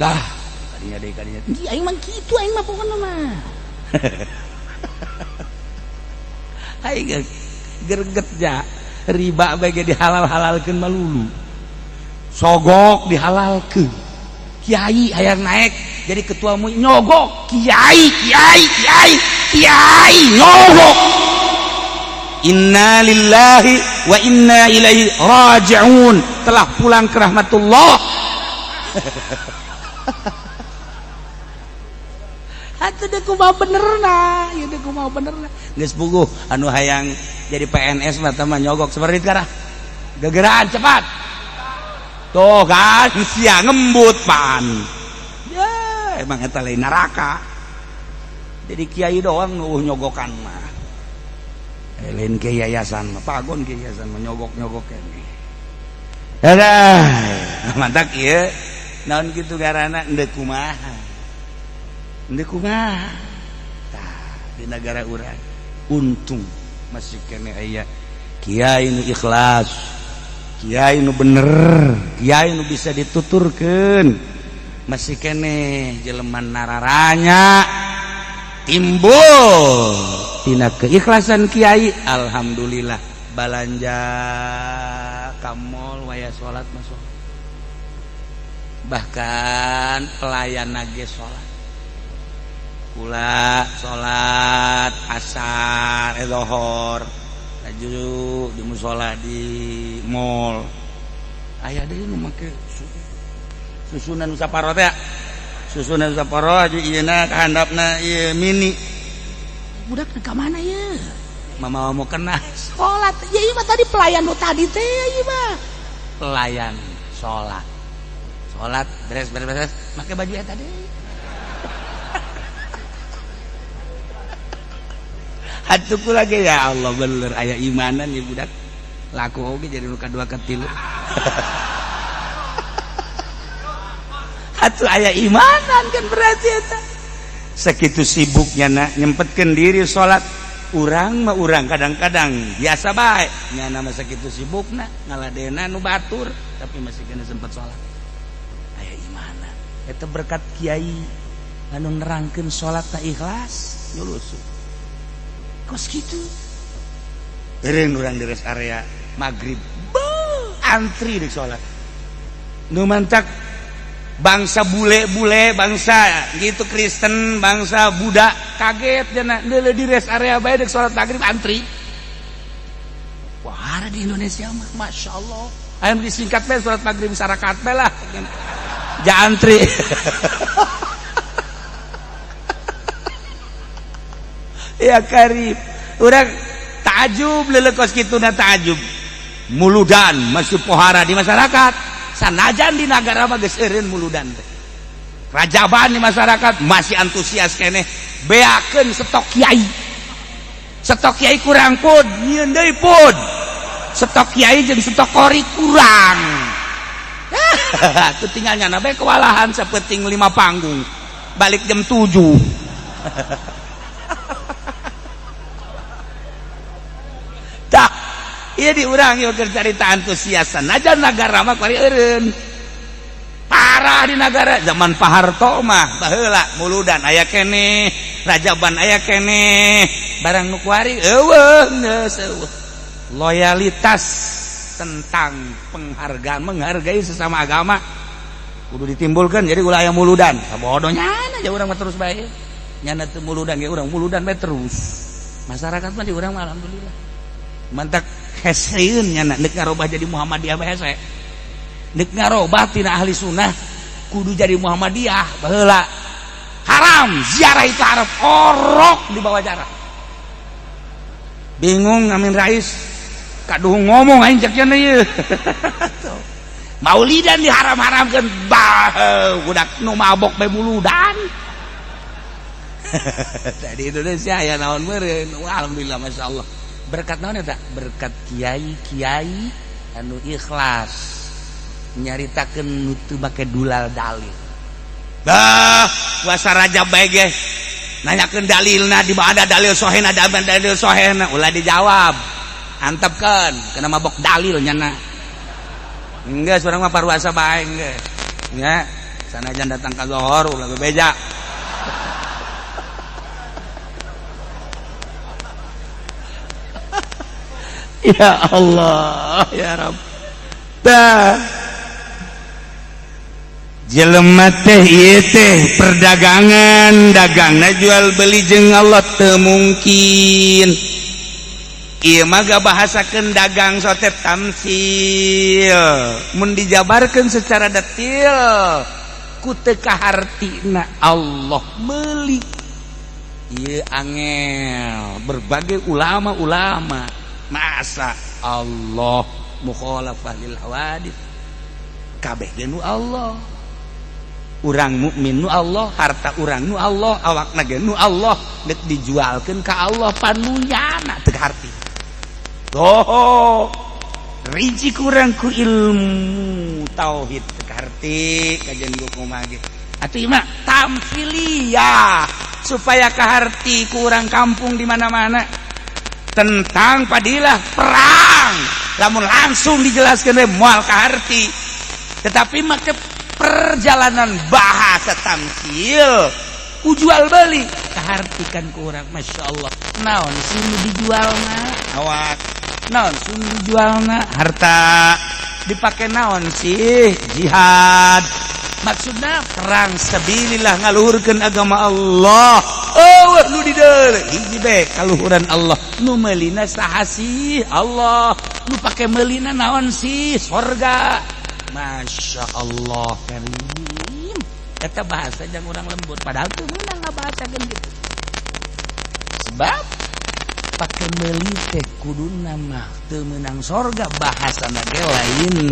Speaker 2: Dah, kadinya deui kadinya. Aing mah kitu aing mah pokona mah. Aing gerget ja riba bage dihalal-halalkeun malulu. Sogok dihalalkeun. Kiai hayang naik jadi ketua nyogok kiai nyogok. Inna lillahi wa inna ilaihi raji'un, telah pulang ke rahmatullah. Atuh deh kumaha benerna, ieu deh kumaha benerna. Geus puguh anu hayang jadi PNS mah teh nyogok seperti itu. Gegeraan cepat. Tuh kan sia ngembut pan. Ya, emang eta lain neraka. Jadi kiai doang nu nyogokan mah. Lain ke yayasan mah, pagon ke yayasan mah nyogok-nyogok kene. Dadah, mantak ieu. Naon kitu garana endeu kumaha. Endeu kumaha. Tah, di negara urang untung masih kene aya kiai nu ikhlas. Kiai nu bener, kiai nu bisa dituturkeun, masih kene jelema nararanya timbul tina keikhlasan kiai. Alhamdulillah balanja ka mall waya salat masuk, bahkan pelayan nage salat, kula salat asar zuhur aju di musola di mall aya deui nu make susunan saparo teh, susunan saparo aju ieuna kahandapna ieu mini. Budak ka mana ye? Mama mau kena salat. Ya ieu mah tadi pelayan nu tadi teh ieu mah. Pelayan salat. Salat beres make baju eta deui. Hatuku lagi ya Allah bener aya imanan ya budak laku oge jadi nu kadua katilu. Hatu aya imanan kan berarti eta. Sakitu sibuknya na nyempetkeun diri salat. Urang mah urang kadang-kadang biasa bae nya nama sakitu sibukna ngaladena nu batur tapi masih kena sempat salat. Aya imanan. Eta berkat kiai anu nerangkeun salat teh ikhlas nyulusu. Kos gitu eureun urang di rest area maghrib antri di sholat nu mantak bangsa bule-bule bangsa gitu Kristen bangsa Buddha kaget cenah deuleu di rest area bae dek sholat maghrib antri. Wah ada di Indonesia mah Masya Allah aya disingkat bae sholat maghrib sarakat bae lah ja antri. Ya karib urang takjub leuleuh kituna takjub muludan masih pohara di masyarakat sanajan di nagara mah geus eureun muludan teh rajaban di masyarakat masih antusias keneh beakeun stok kiai kurang pun nyieun deui pun stok kiai jeung stok kori kurang. Tuh tinggal nyana bae kewalahan sapenting 5 panggung balik jam 7. Iya diurang yuk cerita antusiasan aja negara mah kali eureun parah di negara zaman Pak Harto mah baheula muludan aya keneh rajaban aya keneh barang nu kuari eueuh geus eueuh loyalitas tentang penghargaan menghargai sesama agama kudu ditimbulkan jadi ulah aya muludan sabodo nyana aja urang mah terus bae nyana teu muludan ge urang muludan bae terus masyarakat mah di urang mah alhamdulillah mantak heseun nyana neuk ngarobah jadi Muhammadiyah bae hese neuk ngarobah tina ahli sunnah kudu jadi Muhammadiyah baheula haram ziarah itu haram orok di bawah jarak bingung Amin Rais kaduh ngomong aing cek cenah ieu maulidan diharam-haramkeun bah budak nu mabok bae muludan Di Indonesia aya naon meureun. Alhamdulillah masyaallah. Berkat naon eta? Berkat kiai-kiai anu ikhlas nyaritakeun nu teu make dulal dalil. Puasa Rajab bae ge. Nanyakeun dalilna di mana dalil sahihna dalil sahihna ulah dijawab. Antepkeun kana mabok dalil nyana. Enggak, seorang mah paruasa bae engge. Ya, sanajan datang ka zuhur ulah bebeja. Ya Allah, ya Rabb. Jelema teh ieu teh perdagangan, dagangna jual beli jeung Allah teu mungkin. Ieu mah bahasakeun dagang sotet tamsil. Mun dijabarkeun secara detail ku teu kahartina Allah meuli. Ieu angel. Berbagai ulama-ulama masa Allah mukhalafah lil hawadits. Kabeh ge nu Allah. Urang mukmin nu Allah, harta urang nu Allah, awakna ge nu Allah, dek dijualkeun ka Allah panuyana teu harti. Toh, rizki kurang ku ilmu tauhid teu harti kajian gua kumaha ge. Atuh ieu mah tamsiliyah supaya kaharti ku urang kampung di mana-mana tentang padilah perang. Lamun langsung dijelaskeun we moal kaharti. Tetapi make perjalanan bahasa tamsil ku jual beli kahartikan ku urang masyaallah. Naon sinu dijualna awak, naon sinu dijualna harta, dipake naon sih jihad, maksudna perang sabilillah ngaluhurkeun agama Allah. Oh nu di dieu hiji bae kaluhuran Allah, nu meulina saha sih Allah, nu pake meulina naon sih surga. Masya Allah karim. Eta bahasa jang urang lembut padahal tuh meunang ngabahasakeun gitu. Sebab pake meuli teh kuduna mah teu meunang surga, bahasana ge lain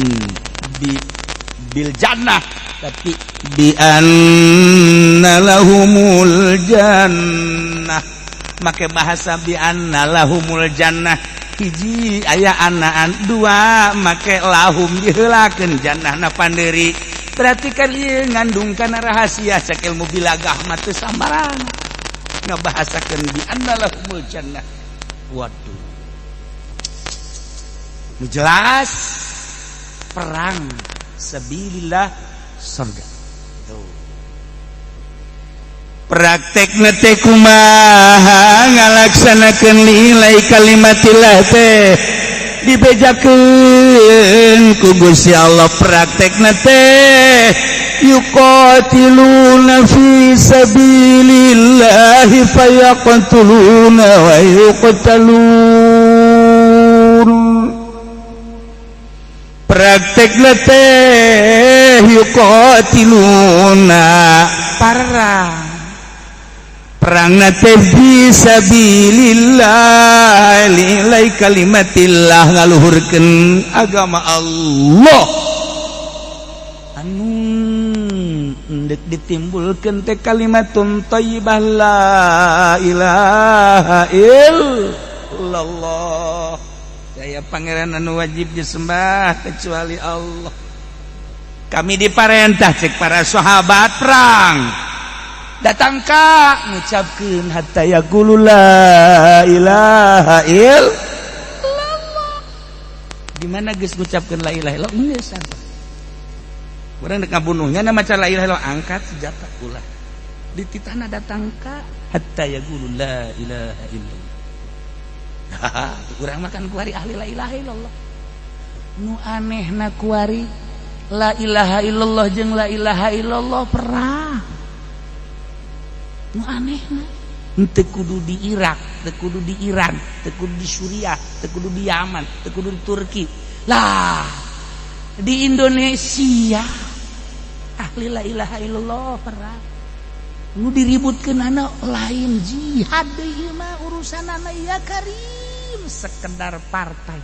Speaker 2: bil jannah tapi bi anna lahumul jannah. Make bahasa bi anna lahumul jannah. Hiji aya anaan, dua make lahum diheulakeun jannahna pandeuri. Berarti kan ieu ngandung kana rahasia cek ilmu bilagah mah teu sambarang. Ngabahasakeun bi anna lahumul jannah. Waduh. Nu jelas perang sabilillah surga. Praktekna teh kumaha ngalaksanakeun nilai kalimatillah teh dibejakeun ku Gusti Allah. Praktekna teh yuqatiluna fi sabilillahi fayaqtuluna wa yuqtalun. Praktekna teh yuqatiluna perangna teh fisabilillah lilai kalimatillah ngaluhurkeun agama Allah anu dek ditimbulkeun teh kalimatun thayyibah la ilaha illallah. Saya pangeran anu wajib disembah kecuali Allah. Kami diparentah cek para sahabat perang. Datang ka ngucapkeun hatta yaqulu la ilaha illallah. Di mana geus ngucapkeun la ilaha illallah geus sampai. Urang dek ngabunuhnya na maca la ilaha illallah angkat senjata ulah. Di titana datang ka hatta yaqulu la ilaha illallah. Urang makan kuari ahli la ilaha illallah. Nu anehna kuari la ilaha illallah jeung la ilaha illallah perang. Nu anehna teu kudu di Irak, teu kudu di Iran, teu kudu di Suriah, teu kudu di Yaman, teu kudu di Turki. Lah, di Indonesia ahli la ilaha illallah perang. Nu diributkeunana lain jihad deui mah urusanana ya karim, sekedar partai,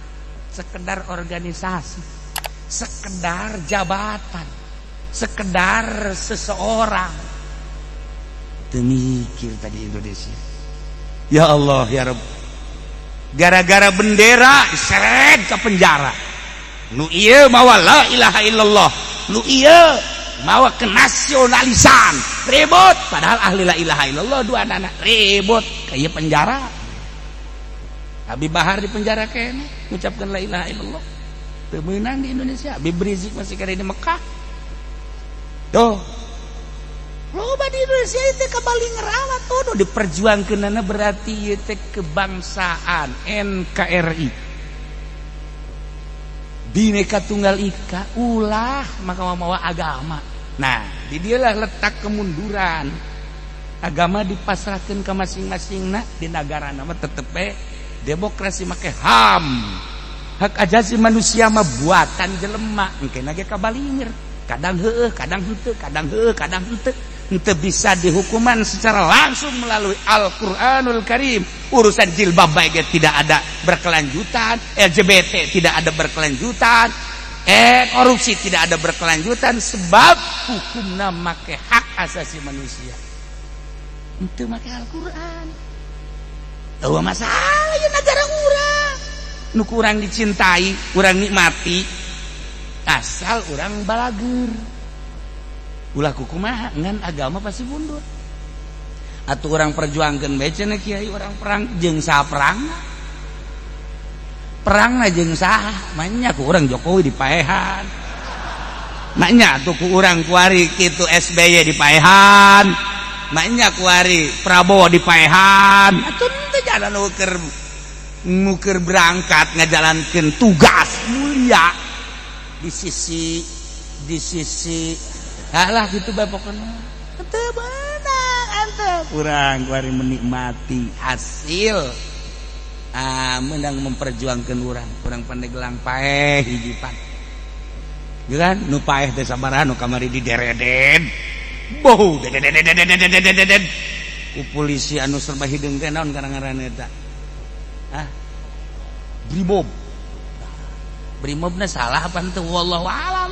Speaker 2: sekedar organisasi, sekedar jabatan, sekedar seseorang. Temikir tadi Indonesia. Ya Allah ya Rabb. Gara-gara bendera seret ke penjara. Nu ieu mawa la ilaha illallah. Nu ieu mawa kenasionalisan. Ribut padahal ahli la ilaha illallah dua anak ribut kayak penjara. Habib Bahar di penjara kene mengucapkan la ilaha illallah. Teu meunang di Indonesia. Habib Rizik masih kade di Mekah. Tuh. Loba di Indonesia itu kembali ngerawat tuh diperjuangkeunana berarti itu kebangsaan NKRI. Bhinneka Tunggal Ika ulah maka mawa agama. Nah, di dialah letak kemunduran. Agama dipasrahkeun ka masing-masingna di negara nama tetep demokrasi make HAM. Hak asasi manusia mah buatan jelema, engke ge kabalingir. Kadang heueuh, kadang henteu, kadang heueuh, kadang henteu. Henteu bisa dihukuman secara langsung melalui Al-Qur'anul Karim. Urusan jilbab baik tidak ada berkelanjutan, LGBT tidak ada berkelanjutan, korupsi tidak ada berkelanjutan sebab hukumna make hak asasi manusia. Henteu make Al-Qur'an. Tahu masalah ya negara urang. Nu kurang dicintai, urang nikmati. Asal orang balager. Ulah kumaha ngan agama pasti mundur. Atuh orang perjuangkeun bae cenah kiai orang perang jeung saha perangna? Perangna jeung saha? Manya ku urang Jokowi dipaehan. Manya atuh ku urang kuari kitu SBY dipaehan. Manya kuari Prabowo dipaehan. Atuh teh jalan nuker berangkat ngajalankeun tugas mulia di sisi halah gitu bae pokona teu beunang antep urang kuari menikmati hasil menang memperjuangkeun urang pandai paeh hijipan ya kan nu paeh teh sabaraha nu kamari didereden boh dededededededededed ku polisi anu serba hideung teh naon ngaranna eta Brimobna salah apa ente wallahu alam.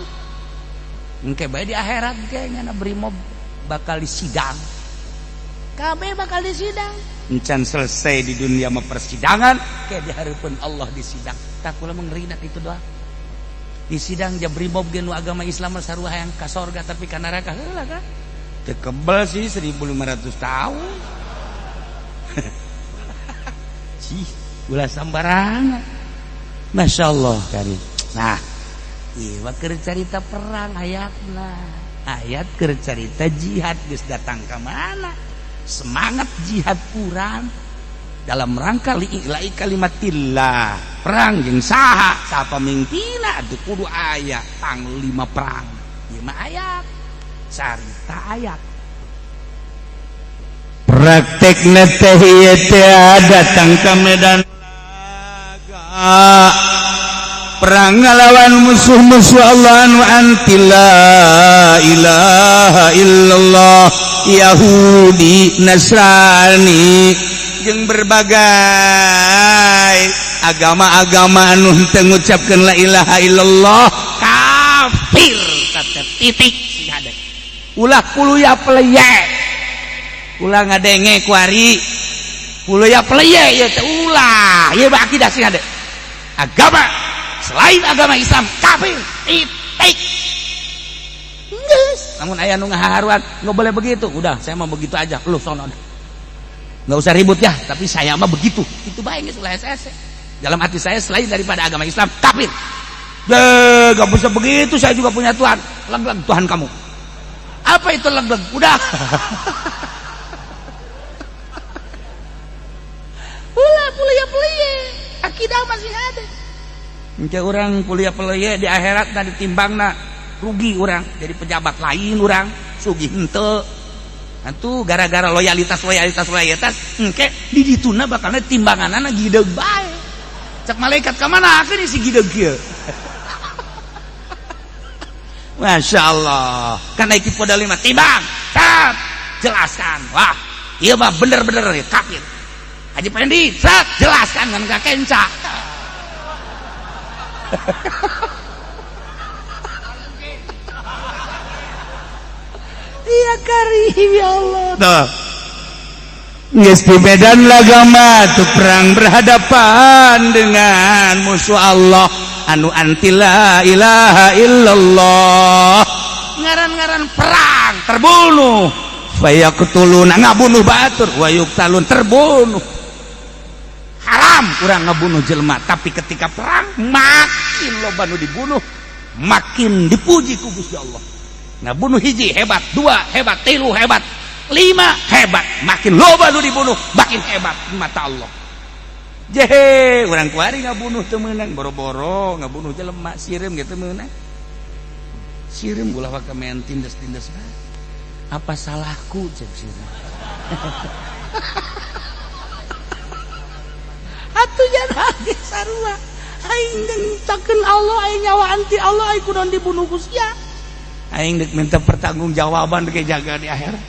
Speaker 2: Engke bae di akhirat kayaknya na Brimob bakal disidang. Kabeh bakal disidang. Encan selesai di dunia mah persidangan, kayak di hareupeun Allah disidang. Tak kula mengerina itu doang. Disidang ja Brimob ge nu agama Islam sarua hayang ka sorga tapi ka neraka heula kan. Teu kebal sih 1500 tahun. Cih, ulah sambarangan. Masya Allah karim. Nah, ieu keur carita perang ayatna. Ayat keur carita jihad geus datang ka mana? Semangat jihad urang dalam rangka li'ila'i kalimatillah. Perang jeung saha? Saha pamimpinna teu kudu aya panglima perang. Ieu mah ayat. Carita ayat. Praktekna teh ieu teh datang ka medan perang ngalawan musuh-musuh Allah anu anti la ilaha illallah Yahudi Nasrani jeung berbagai agama-agama anu teu ngucapkeun la ilaha illallah kafir kata titik ada ulah kuluya peleye ulah ngadenge kuari kuluya peleye ieu teh ulah ieu mah akidah sih ada agama selain agama Islam kafir titik geus namun aya nu ngaharuan enggak boleh begitu udah saya mau begitu aja lu sono enggak usah ribut ya tapi saya mah begitu itu bae geus ulah SS dalam hati saya selain daripada agama Islam kafir enggak bisa begitu saya juga punya Tuhan leg-leg Tuhan kamu apa itu leg-leg udah ulah kuliah peleye akidah masih ada. Engke orang kuliah peleye di akhirat tadi timbangna rugi orang jadi pejabat lain orang sugih henteu. Atuh gara-gara loyalitas engke di dituna bakalna timbanganana gideug bae. Cek malaikat ka mana akeun si gideug kieu. Masya Allah. Kana iki podal 5 timbang. Tat jelaskan. Wah, ieu mah bener-bener kafir. Haji Pendi, jelaskan kan gak kenca. Iya karim ya Allah. Tuh, Geus di medan agama tuh perang berhadapan dengan musuh Allah anu anti la ilaha illallah. Ngaran-ngaran perang terbunuh. Fayaqtuluna ngabunuh batur wa yuqtalun terbunuh. Haram urang ngabunuh jelema, tapi ketika perang makin loba nu dibunuh, makin dipuji ku Gusti Allah. Ngabunuh hiji hebat, dua hebat, tilu hebat, 5 hebat, makin loba nu dibunuh makin hebat di mata Allah. Jehe urang kuari ngabunuh teu meunang, boro-boro ngabunuh jelema sireum ge teu meunang. Sireum ulah wa kamean tindes-tindes bae. Apa salahku cek sireum. Atuh jangan ge sarua. Aing ngitakeun Allah, aing nyawa anti Allah, aing kunaon dibunuh ku sia. Aing dek minta pertanggungjawaban ge jaga di akhirat.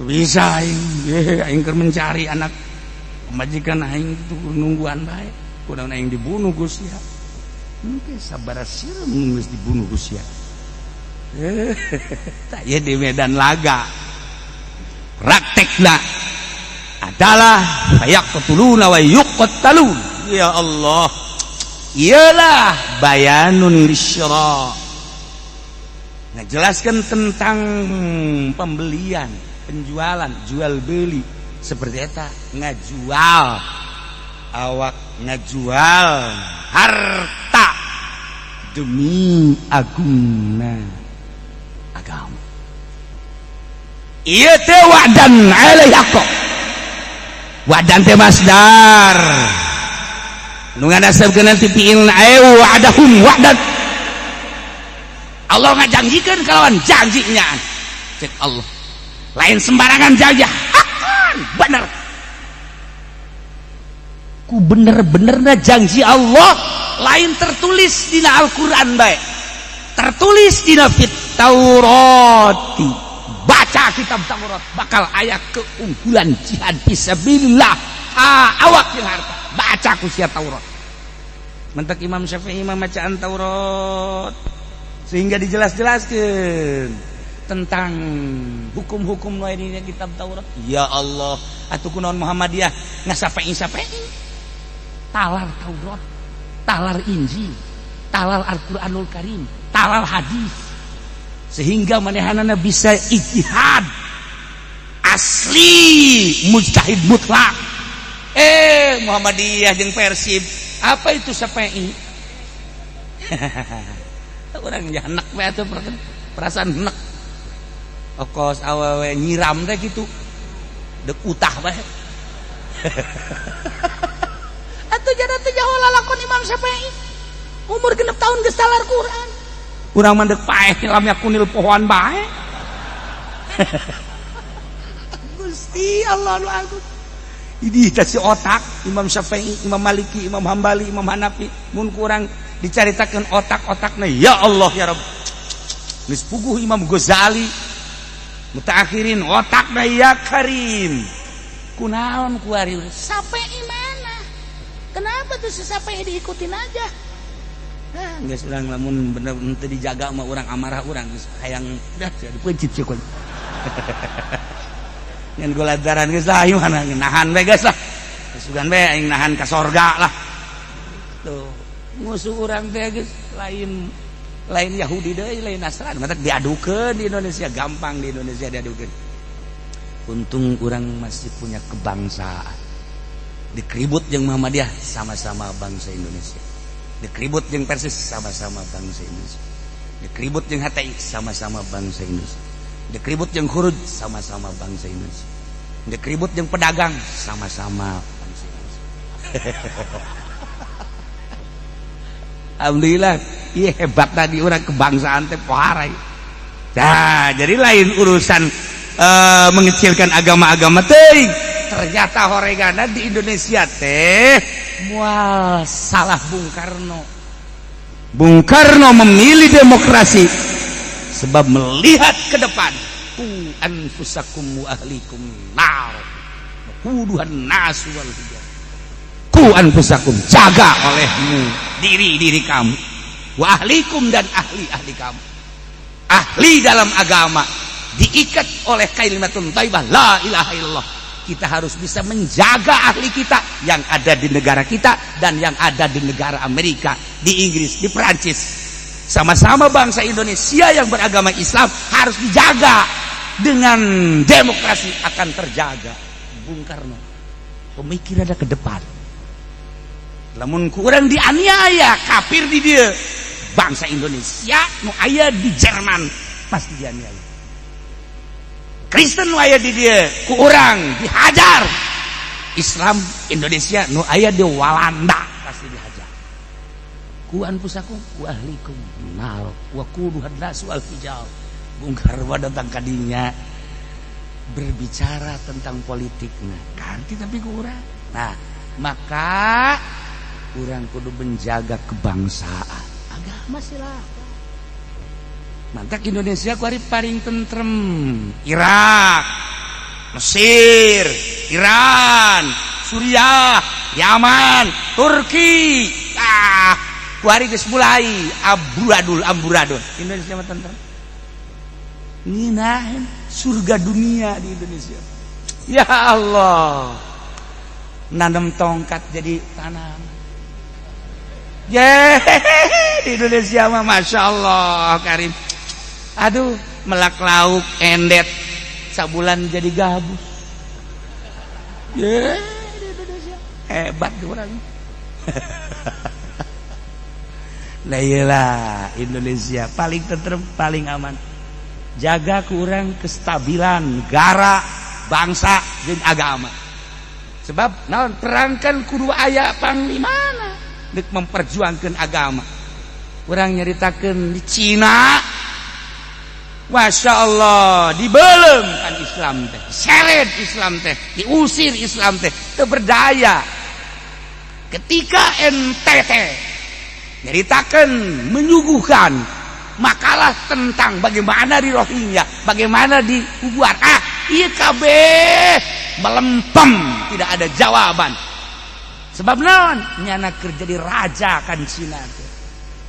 Speaker 2: Bisa aing keur mencari anak majikan aing itu nungguan bae. Kunaon aing dibunuh ku sia. Engke sabaraha sireum geus dibunuh ku sia. Tak ya di medan laga praktekna adalah fayaqtuluna wa yuqtalun. Ya Allah, ialah bayanun lisyra, ngejelaskan tentang pembelian, penjualan, jual beli seperti eta. Ngajual awak ngajual harta demi agungna agama. Ieu teh wa'dan alayhi. Wa'dan teh masdar. Nu ngadasarkeun ti fi'il ayu wa'dahum wa'dan. Allah ngajanjikeun kalawan janjinya. Cek Allah. Lain sembarangan janji, akan bener. Ku bener-benerna janji Allah lain tertulis dina Al-Qur'an bae. Tertulis dina fit Taurati. Baca kitab Taurat bakal aya keunggulan jihad fisabilillah. Awak yang harta baca ku sia Taurat. Mentek Imam Syafi'i mah bacaan Taurat sehingga dijelas-jelaskeun tentang hukum-hukum nu aya di kitab Taurat. Ya Allah, atuh kunaon Muhammadiyah ngasapai-sapai talar Taurat, talar Injil, talar Al-Qur'anul Karim, talar hadis, sehingga manehanana bisa ijtihad asli mujtahid mutlak. Muhammadiyah jeung Persib apa itu sapai? Urang jahannak we atuh perasaan henek. Okos awewe nyiram teh kitu. Dek utah bae. Atuh jana teh jauh lalakon Imam Syafi'i. Umur 6 tahun geus talar Quran. Urang mah dek paeh lam yakunil pohon bae. Gusti Allah nu agung. Idi si otak Imam Syafi'i, Imam Maliki, Imam Hambali, Imam Hanafi. Mun kurang dicaritakeun otak-otakna ya Allah ya Rabb. Geus puguh Imam Ghazali. Mutaakhirin otakna ya Karim. Kunaon kuari Syafi'i mana? Kenapa tuh si Syafi'i diikutin aja? Geus urang lamun bener teu dijaga mah urang amarah urang geus hayang dah dipencit ceukun. Ngan goladaran geus lah ieu mana nahan we geus lah. Sugan we aing nahan ka sorga lah. Tuh, musuh urang teh geus lain Yahudi deui, lain Nasrani, mata diadukeun di Indonesia, gampang di Indonesia diadukeun. Untung urang masih punya kebangsaan. Dikeribut jeung Muhammadiyah sama-sama bangsa Indonesia. Dikeribut jeung Persis sama-sama bangsa Indonesia. Dikeribut jeung HTI sama-sama bangsa Indonesia. Dikeribut jeung Khuruj sama-sama bangsa Indonesia. Dikeribut jeung pedagang sama-sama bangsa Indonesia. Alhamdulillah, iya hebat tadi orang kebangsaan teh poharai. Nah, jadi lain urusan mengecilkan agama-agama teuing. Ternyata horegana di Indonesia teh mual salah Bung Karno. Bung Karno memilih demokrasi sebab melihat ke depan. Ku anfusakum wa ahlikum nar. Waquduhan nas wal hijar. Ku anfusakum, jaga olehmu diri kamu. Wa ahlikum, dan ahli kamu. Ahli dalam agama diikat oleh kalimatun thayyibah la ilaha illallah. kita harus bisa menjaga ahli kita yang ada di negara kita dan yang ada di negara Amerika, di Inggris, di Perancis. Sama-sama bangsa Indonesia yang beragama Islam harus dijaga. Dengan demokrasi akan terjaga. Bung Karno pemikirannya ke depan. Lamun kurang dianiaya kafir di dia, bangsa Indonesia nu aya di Jerman pasti dianiaya. Kristen nu aya di dia ku urang dihajar. Islam Indonesia nu aya di Walanda pasti dihajar. Ku anfusakum wa ahlikum nar wa quduhan nas wal hijab. Bung Karno datang kadinya berbicara tentang politiknya kan tapi kurang. Nah, maka kurang kudu menjaga kebangsaan. Agama silakan. Mantak Indonesia ku ari paling tentrem. Irak, Mesir, Iran, Suriah, Yaman, Turki. Ku ari geus mulai amburadul. Indonesia mah tentrem. Nginahin surga dunia di Indonesia. Ya Allah, nanam tongkat jadi tanam. Di Indonesia mah Masya Allah Karim. Aduh, melak lauk endet sabulan jadi gabus. Di Indonesia hebat orang. Lah iyalah Indonesia paling tentrem, paling aman. Jaga kurang kestabilan negara, bangsa, dan agama. Sebab naon perangkan kudu aya panglimana dek memperjuangkan agama. Urang nyaritakeun di Cina, Masya Allah, dibelem kan Islam teh, seret Islam teh, diusir Islam teh, teu berdaya. Ketika NTT nyaritakeun menyuguhkan makalah tentang bagaimana di Rohingya, bagaimana di Ubar. Iya kabeh melempem, tidak ada jawaban. Sebab naon? Nyana kerja di raja kan Cina teh.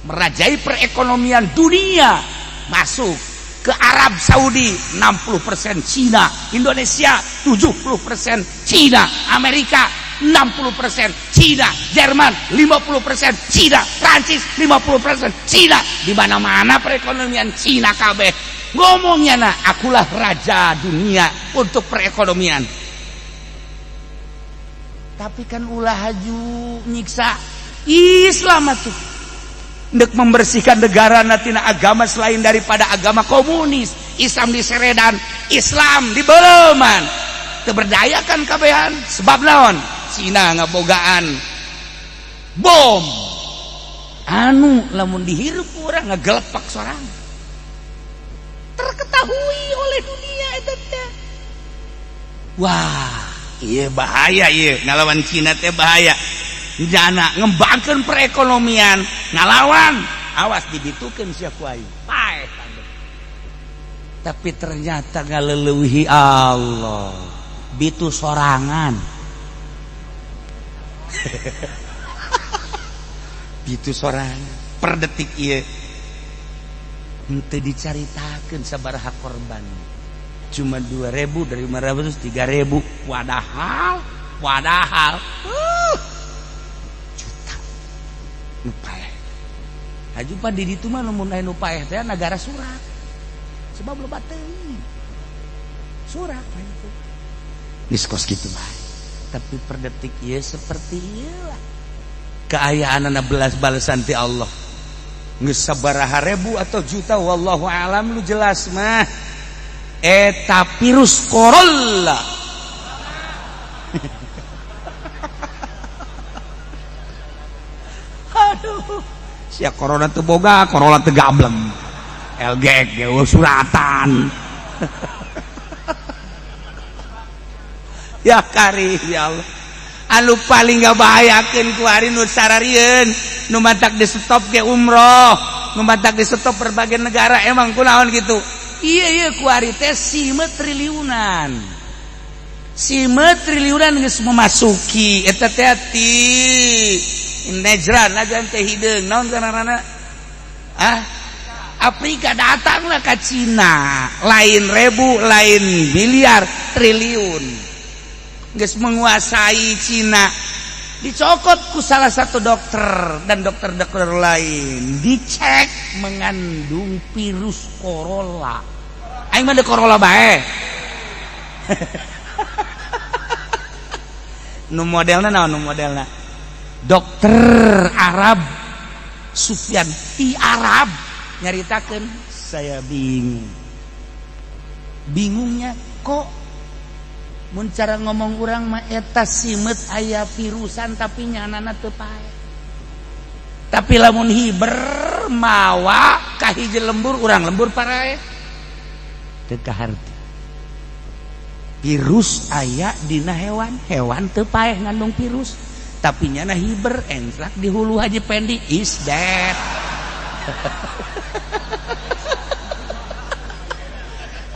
Speaker 2: Merajai perekonomian dunia, masuk ke Arab Saudi 60% Cina, Indonesia 70% Cina, Amerika 60% Cina, Jerman 50% Cina, Prancis 50% Cina. Di mana-mana perekonomian Cina kabeh. Ngomongnya nah, akulah raja dunia untuk perekonomian. Tapi kan ulah haju nyiksa Islam atuh. Ndek membersihkan negara natina agama selain daripada agama komunis. Islam diseredan, Islam dibeleman. Keberdayakan kabehan sebab naon? Cina ngabogaan bom anu lamun dihirup urang ngagelepak sorang. Terketahui oleh dunia eta teh. Wah, ieu bahaya ieu ngalawan Cina teh bahaya. Jana ngembangkeun perekonomian ngalawan awas dibitukeun sia ku aing. Paeh. Tapi ternyata ngaleuweuhi Allah. Bitu sorangan. Bitu sorangan per detik ieu. Henteu dicaritakeun sabaraha korban. Cuma 2.000 dari 500 terus 3.000. Padahal juta. Nu paeh. Haju pan di ditu mah lamun aya nu paeh teh negara surak. Sebab loba teuing. Surak itu. Diskos kitu mah. Tapi per detik ieu seperti ieu lah. Keayaanana belas balasan ti Allah. Geus sabaraha ribu atau juta wallahu alam lu jelas mah. Eta virus corona. Aduh, sia corona teu boga, corona teu gablem. LGG ge suratan. Ya Karim ya Allah. Anu paling ngabahayakeun ku ari nu sararieun, nu matak di stop ke umroh, nu matak di stop berbagai negara emang kunaon gitu. Iya ku ari teh sime triliunan. Sime triliunan geus memasuki eta teh ti Najran lagan teh hideung naon ngaranna? Afrika datanglah ke Cina, lain ribu, lain miliar, triliun. geus menguasai Cina, dicokot ku salah satu dokter dan dokter-dokter lain, dicek mengandung virus corona. Aing mah de corona bae. Nu modelna naon nu modelna? Dokter Arab Sufyan ti Arab nyaritakeun, saya bingungnya kok mun cara ngomong urang mah eta simet aya virusan tapi nyanana teu pae. Tapi lamun hiber mawa ka hiji lembur urang lembur parae teu kaharti. Virus aya dina hewan teu pae ngandung virus, tapi nyana hiber enslak di hulu Haji Pendi is dead.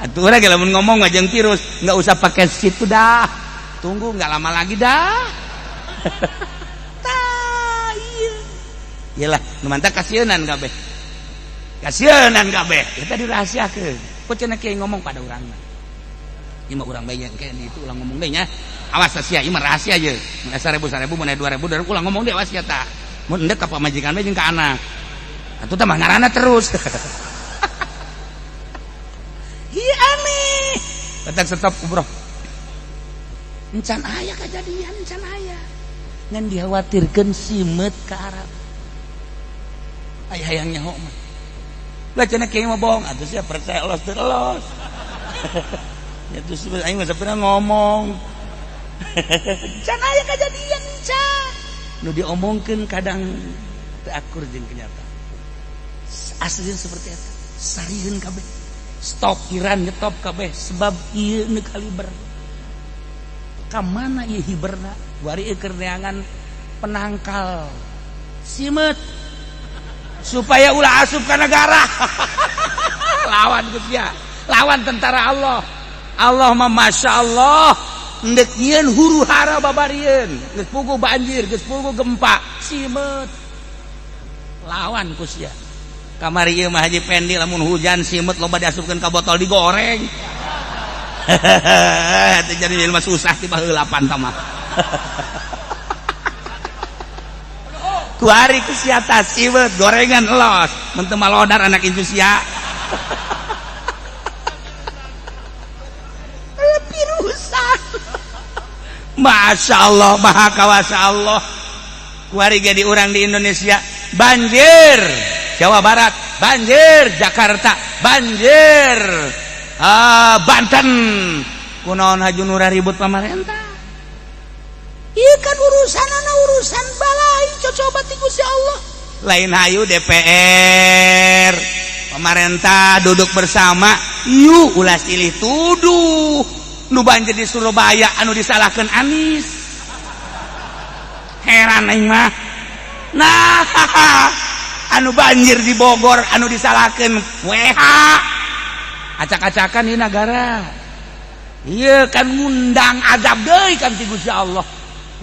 Speaker 2: Atuh urang lamun ngomong ngajeng virus nggak usah pakai situ dah, tunggu nggak lama lagi dah. Iyalah nu mantap kasienan kabeh, kita dirahasiakeun. Kok cenah kieu ngomong pada urang mah ieu mah urang bae kayak itu ulang ngomong deui nya. Awas sia ieu mah rahasia aja. Mun 1000 mun 2000 dan ulang ngomong deui awas sia ta. Mun endek ka pamajikan bae jeung ka anak. Atuh tah mah ngaranna terus. Ieu aneh. Datang stop umroh. Encan aya kejadian, encan aya. Ngan dikhawatirkeun simet ka Arab. Aya hayang nyaho mah. Lah cenah kieu mah bohong, atuh sia percaya Allah teu elos. Ya terus aing mah sapeureun ngomong. Can aya kejadian can. Nu diomongkeun kadang teu akur jeung kenyataan. Aslinya seperti eta. Sarieun kabeh. Stokiran nyetop kabeh sebab ieu nu kaliber. Ka mana ieu hiberna? Wari keur neangan penangkal simet supaya ulah asup ka negara. Lawan Gusti ya. Lawan tentara Allah. Allah mah masya Allah ndek nyieun huru hara babarieun geus puguh banjir geus puguh gempa simet lawan ku sia kamari ieu mah Haji Pendi lamun hujan simet loba diasupkeun ka botol digoreng. Teh jadi ilmu susah ti baheulapan tah mah. Ku hari ku sia tah simet gorengan elos mun teu malodar anak incu sia. Masya Allah, maha kawasa Allah. Warga di orang di Indonesia banjir, Jawa Barat banjir, Jakarta banjir, Banten kunaon hajunura ribut pemerintah. Ieu kan urusan balai coba ti Gusti Allah. Lain hayu DPR pemerintah duduk bersama, yuk ulah silih tuduh. Nu banjir di Surabaya anu disalahkeun Anies. Heran aing mah. Nah, anu banjir di Bogor anu disalahkeun WH. Acak-acakan di negara. Ieu kan ngundang azab deui kan ti Gusti Allah.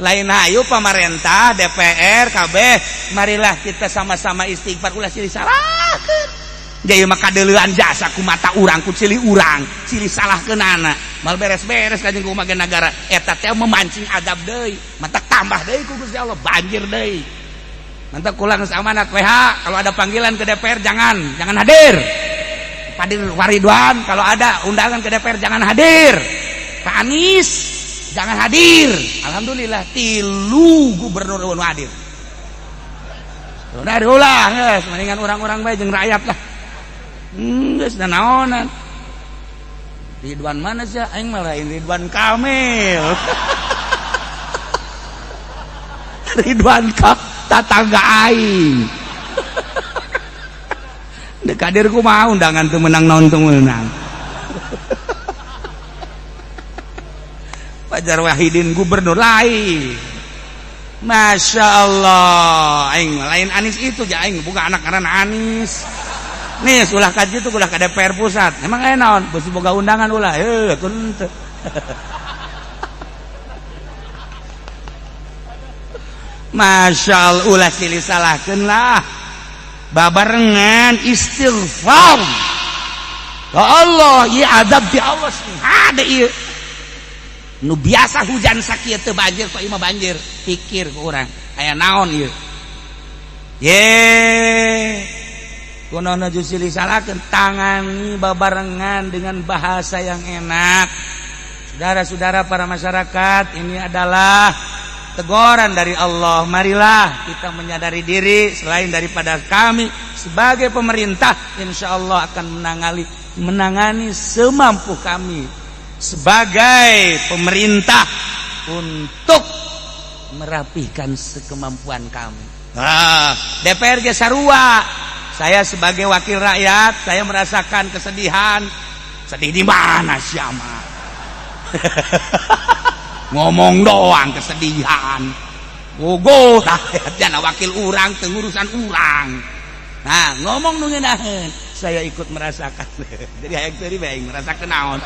Speaker 2: Lain hayu pemerintah, DPR, kabeh, marilah kita sama-sama istighfar ulah silih salahkeun. Jadi mah kadeleuan jasa ku mata urang ku cili urang, cili salahkeunana. Mal beres-beres ka jeung kumaha negara eta teh memancing adab deui. Mantak tambah deui ku Gusti Allah banjir deui. Mantak kulang amanat WH kalau ada panggilan ke DPR jangan hadir. Hadir Waridwan kalau ada undangan ke DPR jangan hadir. Pak Anies jangan hadir. Alhamdulillah 3 gubernur nu hadir. Udah ulah geus mendingan orang-orang bae jeung rakyat lah. Geus naonan. Ridwan mana sih? Aing mah lain Ridwan Kamil. Ridwan tetangga aing. Dek hadir kumaha undangan teu menang naon teu meunang. Fajar Wahidin gubernur lain. Masya Allah. Aing lain Anies itu ja aing bukan anak karena Anies. Nih ulah kaji itu ulah ka DPR pusat. Emang aya naon? Beusi boga undangan ulah. Kun teu. Masya Allah ulah silih salahkeun lah. Babarengan istighfar. Ya Allah, ieu adab di Allah hade ieu. nu biasa hujan sakieu teu banjir kok ieu mah banjir pikir ku urang aya naon ieu ye kunaon jusili salakeun tangani babarengan dengan bahasa yang enak. Saudara-saudara para masyarakat, ini adalah teguran dari Allah. Marilah kita menyadari diri selain daripada kami sebagai pemerintah insya Allah akan menangani semampu kami sebagai pemerintah untuk merapikan sekemampuan kami. DPR ge sarua. Saya sebagai wakil rakyat, saya merasakan kesedihan. Sedih di mana siapa? Ngomong doang kesedihan. Gogo rakyatnya wakil urang teu ngurusan urang. Nah, ngomong nu ngeunaheun, saya ikut merasakan. Jadi hayang teu bae merasakeun naon.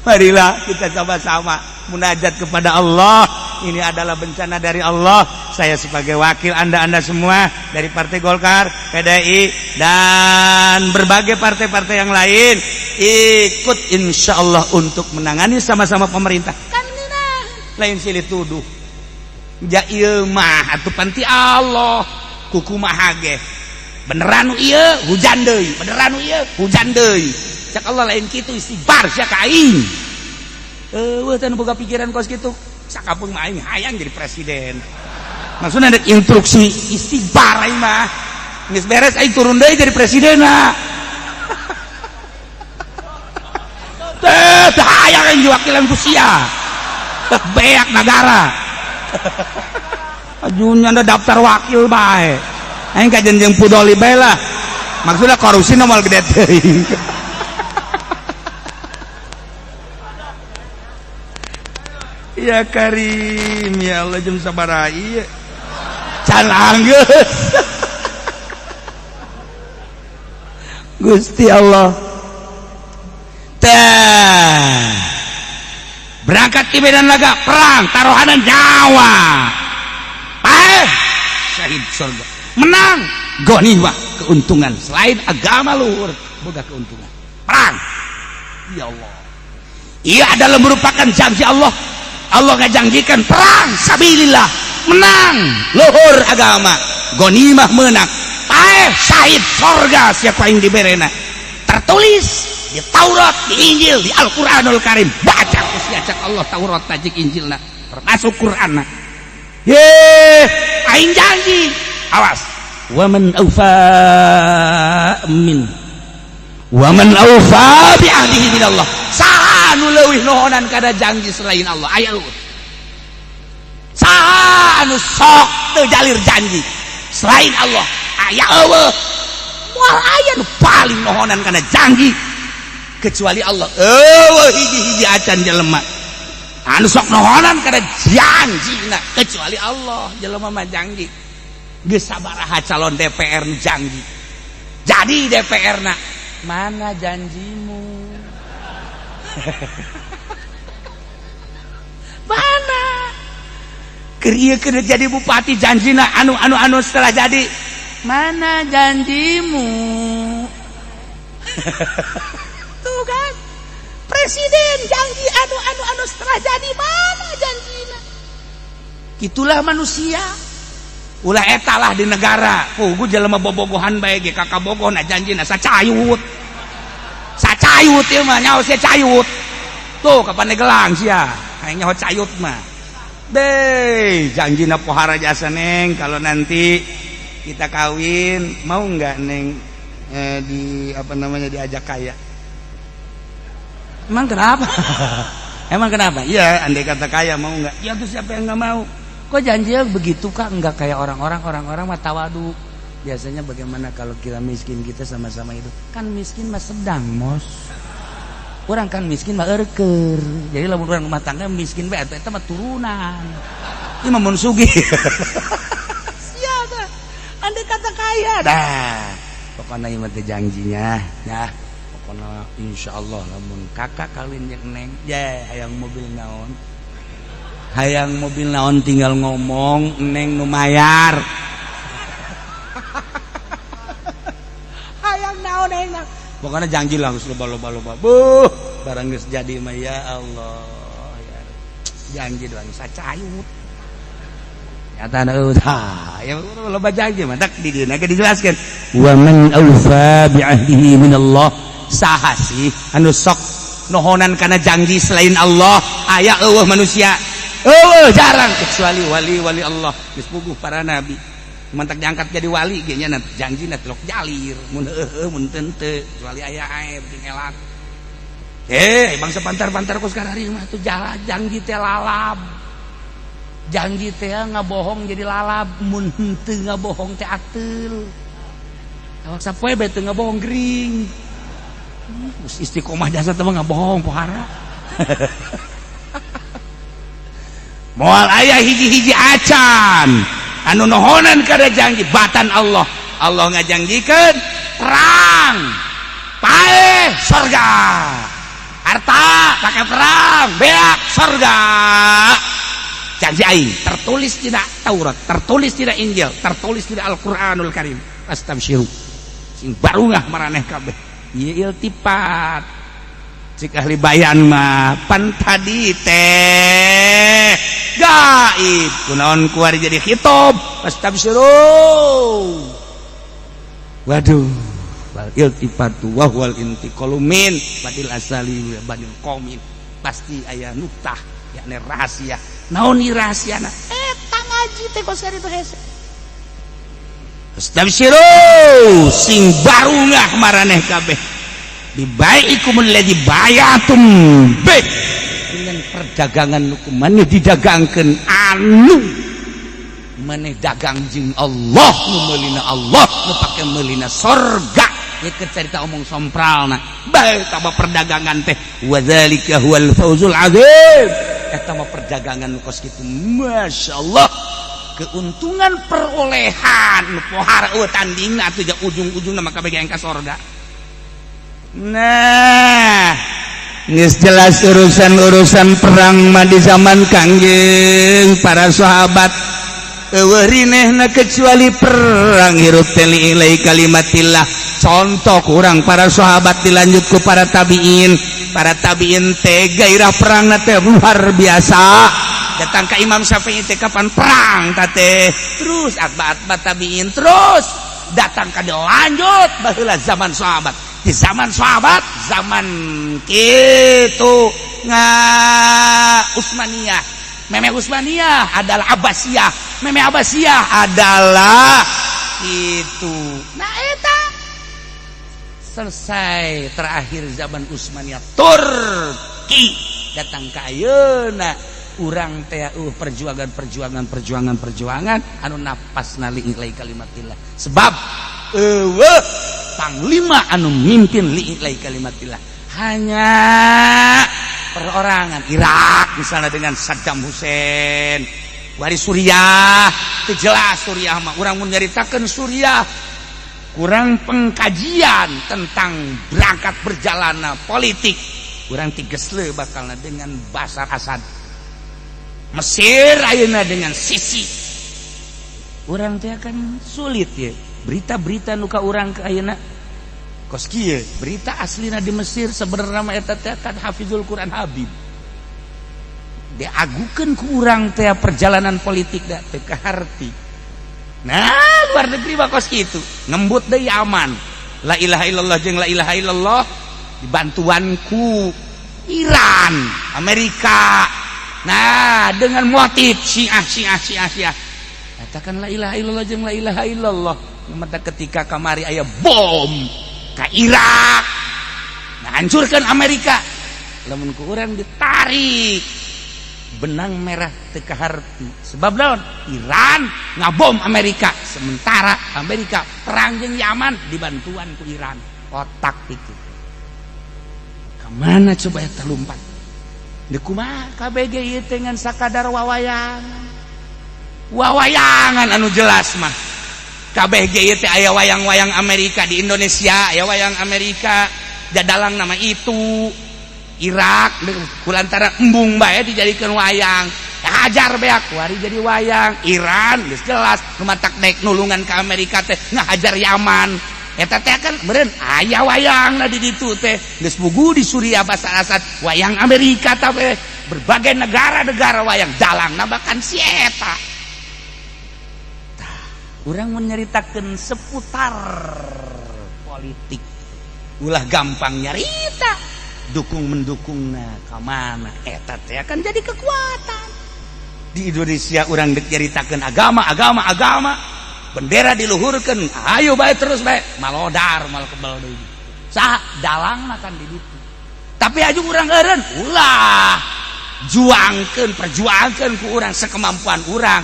Speaker 2: Marilah kita sama-sama munajat kepada Allah. Ini adalah bencana dari Allah. Saya sebagai wakil Anda semua dari Partai Golkar, PDI dan berbagai partai-partai yang lain ikut insya Allah untuk menangani sama-sama pemerintah. Kan lain silih tuduh. Ja ieu mah atuh panti Allah kuku mah ge. Beneran ieu hujan deui, beneran ieu hujan deui. Cak Allah lain kitu istighfar sia ka aing. Eueuh teh boga pikiran kos kitu. Sakapeung mah aing hayang jadi presiden. Maksudna ada instruksi istighfar aing mah. Geus beres aing turun deui jadi presidenna. Teh hayang aing diwakilan ku sia. Beak negara. Ajunya ada daftar wakil bae. Aing ka jenjang pudoli bae lah. Maksudna korupsi moal gede teuing. Ya Karim, ya Allah jam sabaraha ieu. Can anggeus. Gusti Allah. Tah. Berangkat ke medan laga perang, taruhanan nyawa. Syahid surga. Menang, ghanimah, keuntungan. Selain agama luhur, boga keuntungan. Perang. Ya Allah. Ia adalah merupakan janji Allah. Allah ngajanjikan perang sabilillah, menang luhur agama, ghanimah menang, syahid surga siapa yang diberena. Tertulis di Taurat, di Injil, di Al-Qur'anul Karim. Baca kusiacak Allah Taurat tajik Injilna termasuk Qur'anna. Aing janji, awas. Wa man awfa bi ahdihi minallah. Saha nu leuwih nuhonan kada janji selain Allah. Aya luhur. Saha anu sok teu jalir janji selain Allah. Aya eueuh. Moal aya nu paling nuhonan kana janji kecuali Allah. Eueuh hiji-hiji acan jelema. Anu sok nuhonan kana janjina kecuali Allah. Jelema mah janji. Geus sabaraha calon DPR nu janji. Jadi DPR-na mana janjimu? Mana? Keur kena jadi bupati janjina anu setelah jadi. Mana janjimu? Tuh kan? Presiden janji anu setelah jadi, mana janjina? Itulah manusia. Ulah etalah di negara. Gue jelema bobogohan bae ge kakak bogohna janjina sacayut. Sacayut ieu mah nyaho sia cayut. Tuh kapan gelang sia. Hayang nyaho cayut mah. Deh, janjina pohara jasa Neng kalau nanti kita kawin mau enggak Neng di apa namanya diajak kaya. Emang kenapa? Emang kenapa? Iya, andai kata kaya mau enggak? Ya tuh siapa yang enggak mau? Kok janjinya begitu Kak? Enggak kayak orang-orang mah tawadu. Biasanya bagaimana kalau kita miskin kita sama-sama itu? Kan miskin mah sedang, Mos. Orang kan miskin mah eureukeur. Jadi lamun urang rumah tangga miskin bae eta mah turunan. Ieu mah mun sugih. Siapa? Andai kata kaya dah. Pokona ieu mah teh janjinya, ya. Pokona insyaallah lamun kakak kawin jeung Neng, ya hayang mobil naon? Hayang mobil naon tinggal ngomong Neng nu mayar. Hayang naon Neng. Pokoknya janji lah harus loba. barang geus jadi mah ya Allah ya janji doang sacayut nyata ya loba janji mah tak di dieu ge dijelaskeun wa man awfa bi ahdihi minallah saha sih anu sok nohonan kana janji selain Allah aya eueuh manusia eueuh jarang kecuali wali-wali Allah geus puguh para nabi mantak diangkat jadi wali ge nya janjina telok jalir mun heueuh mun teu teu kecuali aya air jeung elat bangsa pantar-pantar kos karari mah tuh janji teh lalab janji teh ngabohong jadi lalab mun teu ngabohong teh ateul awak sapoe bae teu ngabohong gering istiqomah jasa teh ngabohong pohara moal aya hiji-hiji acan anu nohonan kada janji batan Allah ngajanggikeun perang paeh surga harta pakai perang beak surga janji aing tertulis tidak Taurat tertulis tidak Injil tertulis tidak Al-Qur'anul Karim astabsyiru sing barungah maraneh kabeh ieu iltifat cik ahli bayan mah pan tadi teh gaib kunaon kuari jadi khitab astabsyiru waduh wal iltifatu wa wal intiqalu min badil asali badil qaumin pasti aya nuktah yakni rahasia naon ieu rahasiana eta ngaji teh kos ari teh hese astabsyiru sing barungah maraneh kabeh dibaikumul ladzi bayatum bih dengan perdagangan nu maneh didagangkeun anu maneh dagang jeung Allah nu meulina Allah nu pake meulina surga ieu cerita omong sompralna bae tambah perdagangan teh wadzalika huwal fauzul azim eta mah perdagangan nu kos kitu masyaallah keuntungan perolehan nu pohara eueuh tandingna atuh jeung ujung-ujungna mah kabeh ka surga. Nah geus jelas urusan-urusan perang mah di zaman Kangjeng para sahabat eueuh rinehna kecuali perang hirup teli ilai kalimatillah contoh kurang para sahabat dilanjut ku para tabiin teh gairah perangna teh luar biasa datang ke Imam Syafi'i teh kapan perang teh terus atba tabiin terus datang ka lanjut baheula zaman sahabat di zaman sahabat zaman kitu Utsmaniyah meme Utsmaniyah adalah Abbasiyah meme Abbasiyah adalah itu nah eta selesai terakhir zaman Utsmaniyah Turki datang ka ayeuna urang teh perjuangan anu napasna li ilai kalimatillah sebab panglima anu mimpin li ilai kalimatillah hanya perorangan Irak misalnya dengan Saddam Hussein wari Suriah teu jelas Suriah mah urang mun nyaritakeun Suriah kurang pengkajian tentang berangkat berjalanna politik urang tigesle bakalna dengan Bashar Assad Mesir ayeuna dengan Sisi urang teh akan sulit ya berita-berita nu ka urang ke ayeuna kos kieu berita aslina di Mesir sebenarnya mah eta teh kan hafizul Quran Habib diagukeun ku urang teh perjalanan politik da teu kaharti nah luar negeri mah kos kitu ngembut deui aman la ilaha illallah jeung la ilaha illallah dibantuan ku Iran Amerika nah dengan motif Syiah katakan la ilaha illallah jeung la ilaha illallah mata ketika kamari aya bom ka Irak nah hancurkan Amerika lamun ku urang ditarik benang merah teu kaharti sebab naon Iran ngabom Amerika sementara Amerika perang jeung Yaman dibantuan ku Iran otak itu kamana coba eta lumpat di kumaha KBG ieu teh ngan sakadar wawayangan anu jelas mah KBG ieu teh aya wayang-wayang Amerika di Indonesia aya wayang Amerika jadalang nama itu Irak kulantaran embung bae dijadikeun wayang hajar beak wari jadi wayang Iran geus jelas nu matak daek nulungan ka Amerika teh ngahajar Yaman eta teh kan meureun aya wayangna di ditu teh geus pugu di Suriah Basar Asad wayang Amerika teh berbagai negara-negara wayang dalangna bahkan si eta urang menyaritakeun seputar politik ulah gampang nyarita dukung mendukungna ka mana eta teh akan jadi kekuatan di Indonesia urang dek nyaritakeun agama bendera diluhurkeun ayo bae terus bae malodar mal kebal deui saha dalangna kan di ditu tapi aju urang eureun ulah perjuangkeun ku urang sakemampuan urang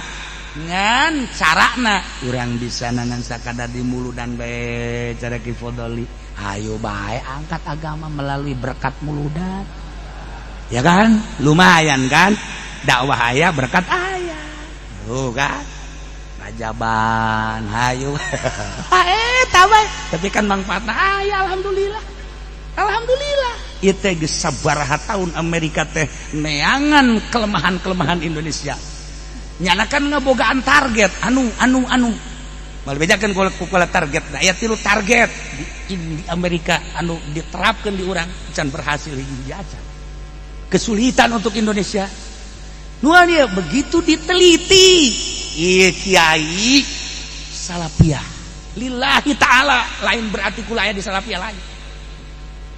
Speaker 2: ngan carana urang bisa nangan sakadar di muludan bae cara Ki Fodoli ayo bae angkat agama melalui berkat muludan ya kan lumayan kan dakwah aya berkat aya tuh kan rajaban hayu eta bae tapi kan manfaatna aya alhamdulillah ieu teh geus sabaraha taun Amerika teh neangan kelemahan-kelemahan Indonesia nyanakan ngabogaan target anu mal bejakeun kula target aya 3 target di Amerika anu diterapkeun di urang can berhasil hiji aja kesulitan untuk Indonesia nuan ya begitu diteliti ieu kiai salafiyah lillahi taala lain berarti kula aya di salafiyah lain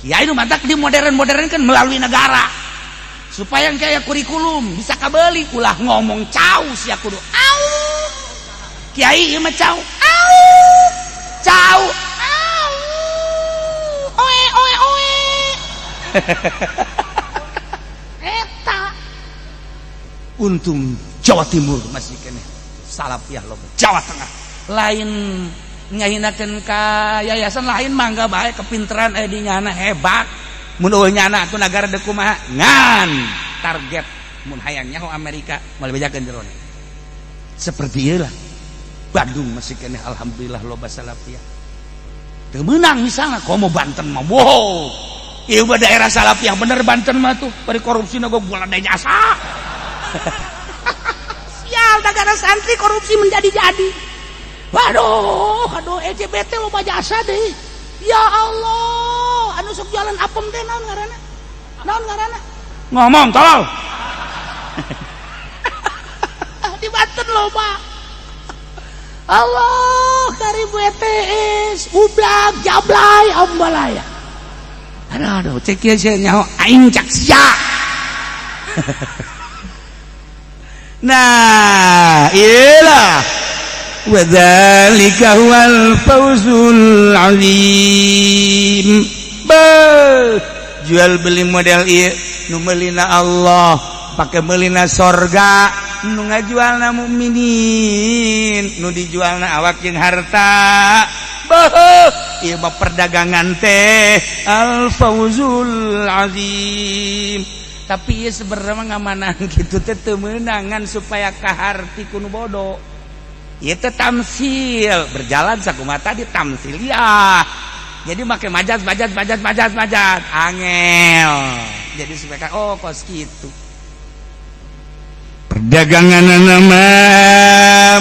Speaker 2: kiai nu mantak di modern kan melalui negara supaya kayak kurikulum bisa kabeli ulah ngomong caus ya kudu au kiai ieu mah cau oe eta untung Jawa Timur masih kene salafiyah loba Jawa Tengah lain ngahinakeun ka yayasan lain mangga bae kepinteran di nyana hebat mun eueuh nyana atuh nagara deuk kumaha ngan target mun hayang nyaho Amerika moal bejakeun jero seperti ieu lah Bandung masih kene alhamdulillah loba salafiyah teu meunang misalna komo Banten mah wow ieu mah daerah salafiyah bener Banten mah tuh bari korupsina gog bulada jasa sial negara santri korupsi menjadi-jadi waduh LGBT loba jasa deh ya Allah anu sok jalan apem teh naon ngaranna ngomong tolol di Banten loba Allah karibu ETS ublag jablay ambalaya aduh cek ieu nyaho aing cak sia nah iyalah wadzalika huwal fawzul azim jual beli model ieu nu meulina Allah pake meulina sorga nu ngajualna mukminin nu dijualna awak jeung harta ieu mah perdagangan teh al fawzul azim tapi ieu sebenarnya ngamanan kitu teh teu meunangan supaya kaharti ku nu bodoh ieu teh tamsil berjalan sakumaha tadi tamsil ya jadi make majaz angel jadi supaya kos kitu perdagangan nama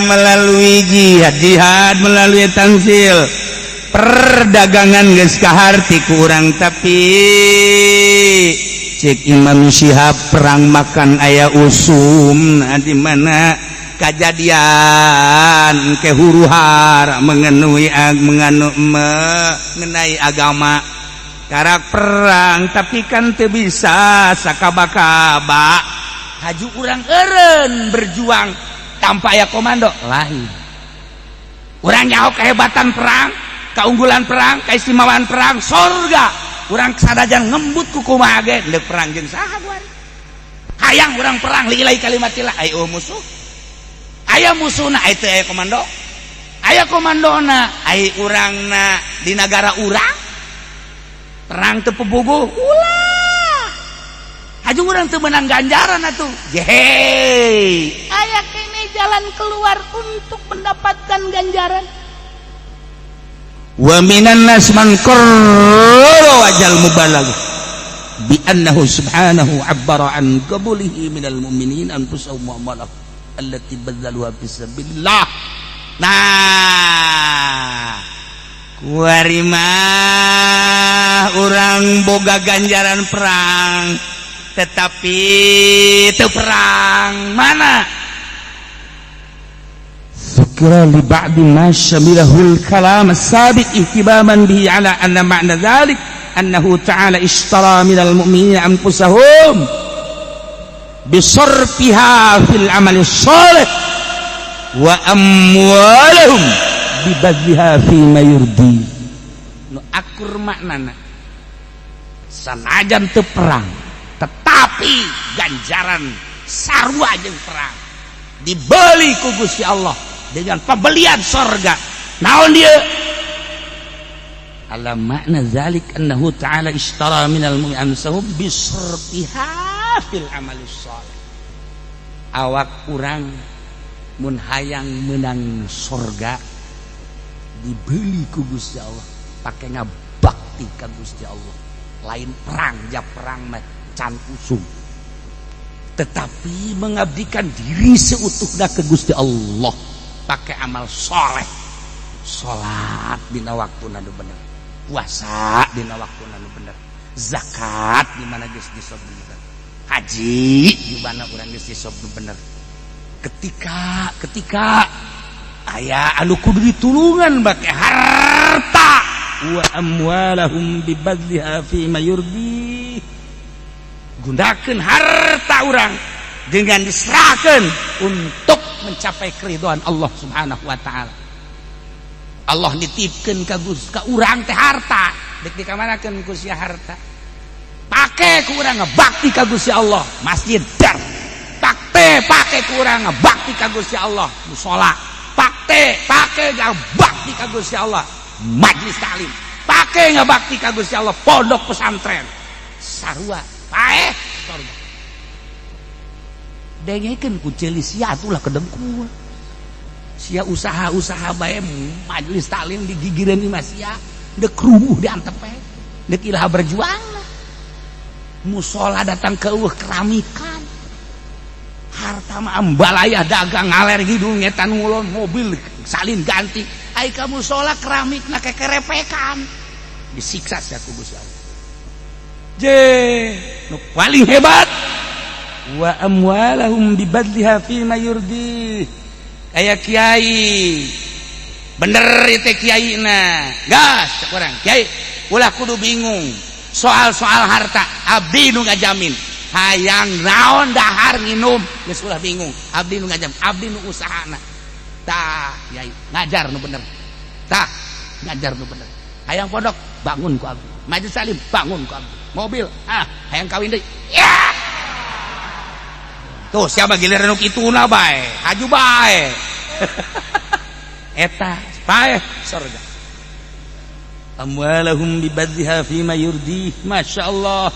Speaker 2: melalui jihad melalui tamsil perdagangan geus kaharti ku urang tapi cek Imam Syihab perang makan aya usum di mana kejadian kehuruhar mengenai agama karak perang tapi kan teu bisa sakaba-kaba haju urang eureun berjuang tanpa aya komando lain urang nyaho kehebatan perang keunggulan perang keistimewaan perang surga urang sadajan ngembut ku kumaha ge deuk perang jeung saha guari hayang urang perang lillahi kalimatillah aya musuh aya musuhna teu aya komando aya komandona aya urangna di negara urang perang teu pebogoh ulah haju urang teu meunang ganjaran atuh yeay aya kene jalan keluar untuk mendapatkan ganjaran wa minan nas man qarra wajal mubalag bi annahu subhanahu abbara an qabulihi minal mu'minin anfusahum wa amwalahum allati badzaluha fisabilillah nah ku warimah urang boga ganjaran perang tetapi teu perang mana
Speaker 1: Zikra li ba'di ma syamilahul kalam as-sabiq ihtibaman bihi ala anna ma'na dhalik annahu ta'ala ishtara minal mu'minina anfusahum bisarfiha fil amali shalih wa amwalahum bibadliha fi ma yurdi.
Speaker 2: Nu akur maknana sanajan teu perang tetapi ganjaran sarua jeung perang dibeli ku Gusti Allah dengan pembelian surga. Naon dia? Ala makna zalik annahu ta'ala ishtara minal mu'minina anfusahum bisarfiha fil amali shalih. Awak urang mun hayang menang surga dibeli ku Gusti Allah pake ngabakti ka Gusti Allah. Lain perang, ja perang mah can usum, tetapi mengabdikan diri seutuhna ke Gusti Allah pakai amal soleh, salat dina waktuna nu bener, puasa dina waktuna nu bener, zakat di mana geus disob bener, haji di mana urang geus disob bener. Ketika aya anu kudu ditulungan bake harta wa amwalahum bibadliha fi ma yurdi, gunakeun harta urang dengan diserahkeun untuk mencapai keridhaan Allah Subhanahu wa taala. Allah nitipkeun ka urang teh harta, dek dikamanakeun ku sia harta. Pake ku urang ngabakti ka Gusti Allah, masjid dar. Pake ku urang ngabakti ka Gusti Allah, mushola. Pake ngabakti ka Gusti Allah, majlis taklim. Pake ngabakti ka Gusti Allah, pondok pesantren. Sarua paeh surga. Dengekeun ku ceuli sia atulah kedengkul. Sia usaha-usaha bae majlis taklim di gigireun imah sia, deuk rubuh di antepe, deuk ilaha berjuang. Mushola datang ke eueuh keramikan. Harta mah ambalayah dagang ngaler hidung ngetan ngulon mobil salin ganti. Ai ka mushola keramikna kekerepekan. Disiksa sia ku Gusti Allah. Nu paling hebat wa amwalahum bibadliha fi ma yurdi. Aya kiai bener teh kiaina gas urang kiai ulah kudu bingung soal-soal harta abdi nu ngajamin hayang naon dahar nginum geus ulah bingung abdi nu ngajam abdi nu usahana tah kiai ngajar nu bener tah ngajar nu bener hayang pondok bangun ku abdi majelis salim bangun ku abdi mobil hayang kawin deui ya tuh siapa giliran nu kituna bae aju bae eta bae surga amwalahum bibadliha fi ma yurdi. Masyaallah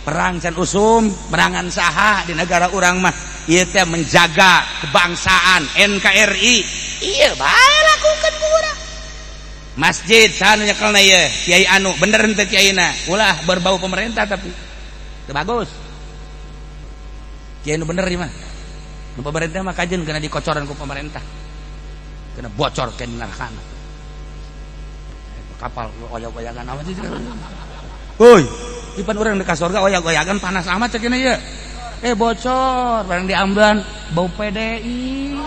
Speaker 2: perang can usum merangan saha di negara urang mah ieu teh menjaga kebangsaan NKRI ieu bae lakukeun ku urang masjid saha nu nyekelna ieu kiai anu bener henteu kiaina ulah berbau pemerintah tapi teu bagus. Kiai nu bener ieu mah nu pemerintah mah kajeun kena dikocoran ku pemerintah kena bocor ke nerakana kapal oyag-oyagan amat itu. Woi, ipan urang di surga oyag-oyagan panas amat cek ini ya. Bocor, barang diamban bau PDI.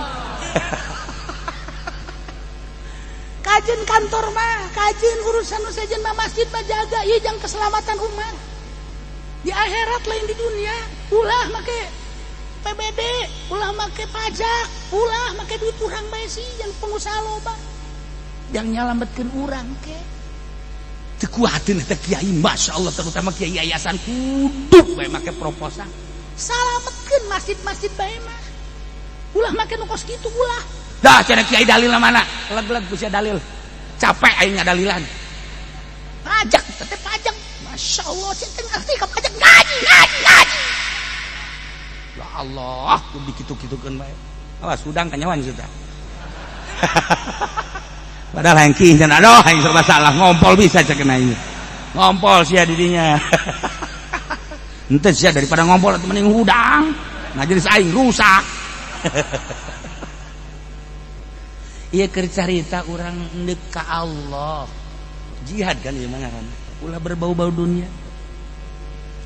Speaker 2: Kajen kantor mah, kajen urusan nu sejen mah masjid mah jaga ieu jang keselamatan umat. Di akhirat lain di dunia, ulah make PBD, ulah make pajak, ulah make duit urang bae sih yang pengusaha loba. Yang nyalametkeun urang ke teu kuatin eta kiai masyaallah terutama kiai yayasan kudu bae make proposal salametkeun masjid-masjid bae mah ulah make nu kos kitu ulah dah cenah kiai dalilna mana leg-leg ku sia dalil capek aing ngadalilan pajak tetep pajak masyaallah cenah ngerti ka pajak ngaji ya Allah kudu dikitu-kitukeun bae awas udang kanyawan sudah padahal hengki dan aduh yang serba salah ngompol bisa cekena ini ngompol sia didinya ente sia daripada ngompol atau mending hudang nah jadi aing rusak iya keur carita urang neuk ka Allah jihad kan ieu mah ngaranna ulah berbau-bau dunia.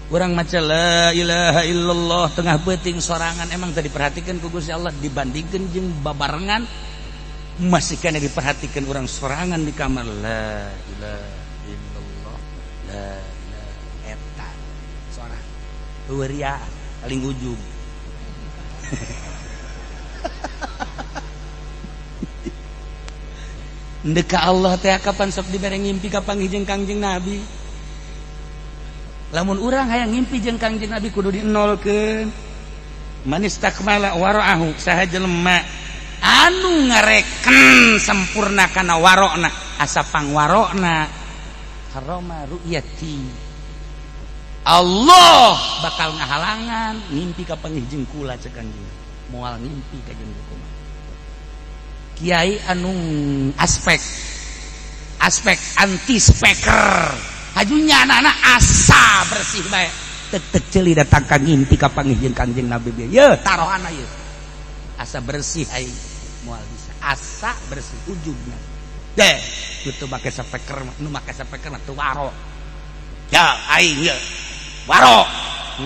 Speaker 2: Urang maca la ilaha illallah tengah beuting sorangan emang tadi perhatikan ku Gusti Allah dibandingkeun jeung babarengan masih kana diperhatikan urang sorangan di kamar la ilaha illallah la ilaha eta sorang eueuria paling ujung. Ndeka Allah teh kapan sok dibere ngimpi ka panggih jeung Kangjeng Nabi. Lamun urang hayang ngimpi jeung Kangjeng Nabi kudu dinolkeun. Man istakmala wara'ahu saha jelema anu ngareken sampurna kana warokna asa pangwarokna harama ru'yati. Allah bakal ngahalangan ngimpi ka panggih jeung kula cek Kangjeng. Moal ngimpi ka jeung kumaha. Kiai anu aspek anti speaker hajunya anak-anak asa bersih bae tek ceuli datang ka ngimpi ka panggih jeung Kangjeng Nabi ye tarohana ye asa bersih aing moal bisa asa bersih ujugna deh kitu make speaker nu make speaker mah teu waro ya aing ye waro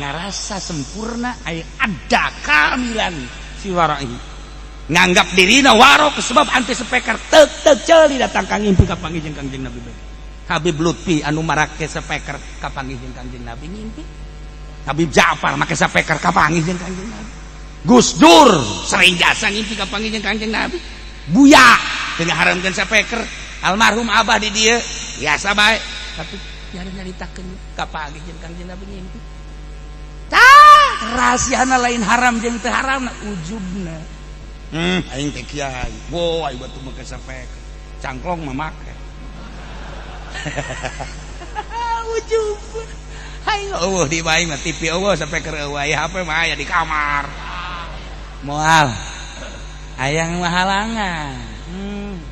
Speaker 2: ngarasa sempurna aing ada kamilan si waro ini nganggap dirina waro sebab anti speaker tek ceuli datang ka ngimpi ka panggih jeung Kangjeng Nabi bae. Habib Lutfi anu marake speaker kapanggih jeung Kangjeng Nabi ngimpi. Habib Ja'far make speaker kapanggih jeung Kangjeng Nabi. Gus Dur sering jasa ngimpi kapanggih jeung Kangjeng Nabi. Buya teu ngaharamkeun speaker. Almarhum Abah di dieu biasa bae tapi nyaritakeun kapanggih jeung Kangjeng Nabi ngimpi. Tah rahasiana lain haram jeung teu haram ujubna. Aing teh kiai. Wo aing batu make speaker. Cangklong mah make. Ujub aing eueuh di bae mah TV eueuh sampai keur eueuh aya HP mah aya di kamar moal hayang mahalangan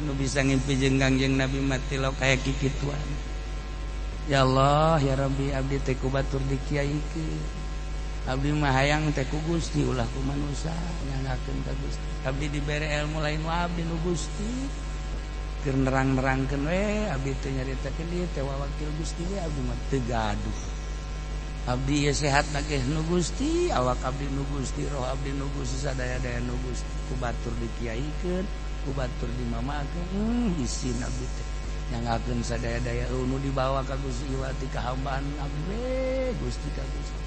Speaker 2: nu bisa ngimpi jeung Kangjeng Nabi mati lo kaya kikituan. Ya Allah ya Rabbi abdi teh ku batur dikiaikeun abdi mah hayang teh ku Gusti ulah ku manusia nyangakeun ka Gusti abdi dibere ilmu lain wa abdi nu Gusti keur nerang-nerangkeun we abdi teh nyaritakeun ieu teh wakil Gusti we abdi mah teu gaduh. Abdi ieu sehatna ge nu Gusti, awak abdi nu Gusti, roh abdi nu Gusti, sadaya-daya nu Gusti. Ku batur dikiaikeun, ku batur dimamakeun, isin abdi teh nyangakeun sadaya-daya nu dibawa ka Gusti iwati ka hambaan abdi we Gusti ka Gusti.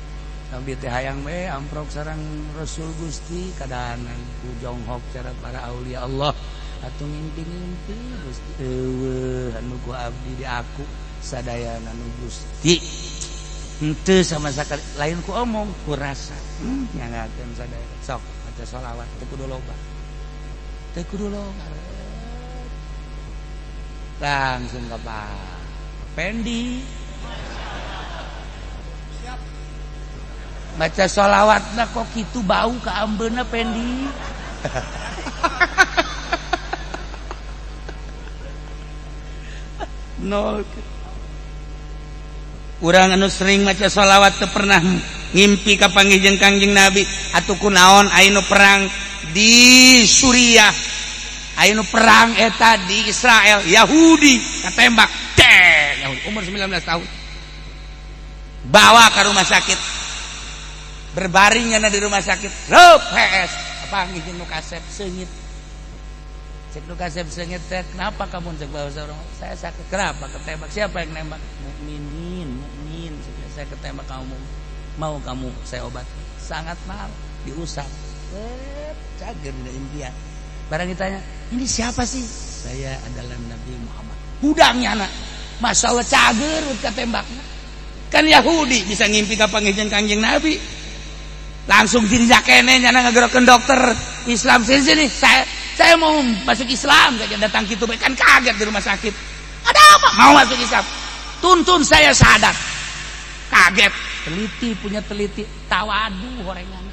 Speaker 2: Abdi teh hayang we amprok sareng Rasul Gusti kadahanan ku jonghok cara para aulia Allah. Atuh ngimpi-ngimpi Gusti eueuh anu ku abdi di aku sadayana nu Gusti henteu sama sakali lain ku omong ku rasa nyangakeun sadaya sok maca sholawat teu kudu loba langsung ka Pak Pendi siap maca sholawatna kok kitu bau ka ambeuna Pendi. Nol. Urang anu sering maca sholawat teu pernah ngimpi kapanggih jeung Kangjeng Nabi atuh kunaon aya nu perang di Suriah aya nu perang eta di Israel Yahudi katembak Yahudi umur 19 tahun bawa ke rumah sakit berbaring di rumah sakit reup PS kapanggih jeung nu kasep seungit cek lu kasep sengit teh kenapa kamu cek bahasa orang saya sakit kenapa ketembak siapa yang nembak mukminin saya ketembak kamu mau kamu saya obat sangat mahal diusap cager di impian barang ditanya ini siapa sih saya adalah Nabi Muhammad budangnya anak masya Allah cager ketembaknya kan Yahudi bisa ngimpi kapanggih jeung Kangjeng Nabi langsung jadi jakene nyana ngagerokeun dokter Islam sini saya mau masuk Islam saja datang gitu kan kaget di rumah sakit ada apa mau masuk Islam tuntun saya sadar kaget punya teliti tawadu horengan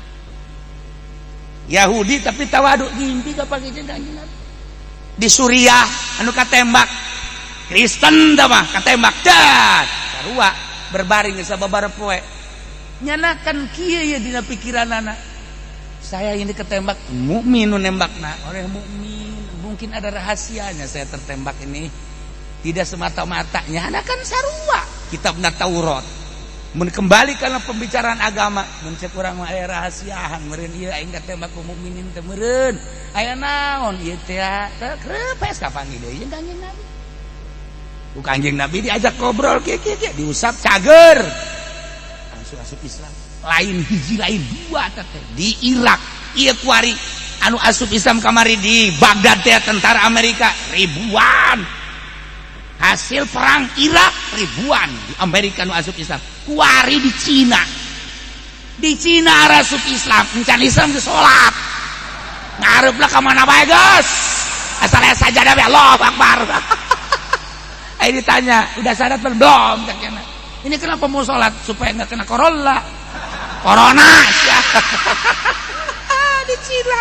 Speaker 2: Yahudi tapi tawadu ngimpi kapanggih jeung Kangjeng Nabi di Suriah anu katembak Kristen tah mah katembak dah sarua berbaring sababaraha poe nyanakan kieu ye dina pikiranana saya ini ketembak mukmin nembakna orang mukmin mungkin ada rahasianya saya tertembak ini tidak semata-matanya anak kan sarua kitabna Taurat. Mun kembali kana pembicaraan agama, mun cek urang mah aya rahasiahan meureun ieu aing teh mah kaum mukminin teh meureun. Aya naon ieu teh? Teu krepes kapanggih deui jeung Kanjeng Nabi. Ku Kanjeng Nabi diajak ngobrol kieu diusap cager. Asup Islam. Lain hiji lain dua teh di Irak. Ieu kuari anu asup Islam kamari di Baghdad teh tentara Amerika ribuan. Hasil perang Irak ribuan di Amerika nu asup Islam. Kuari di Cina asup Islam encan Islam ke sholat ngareplah ka mana bae geus asal aya sajadah bae Allahu Akbar. Ayo ditanya udah sadat belum kakekna ini kenapa mau sholat supaya nggak kena corona ya. Di Cina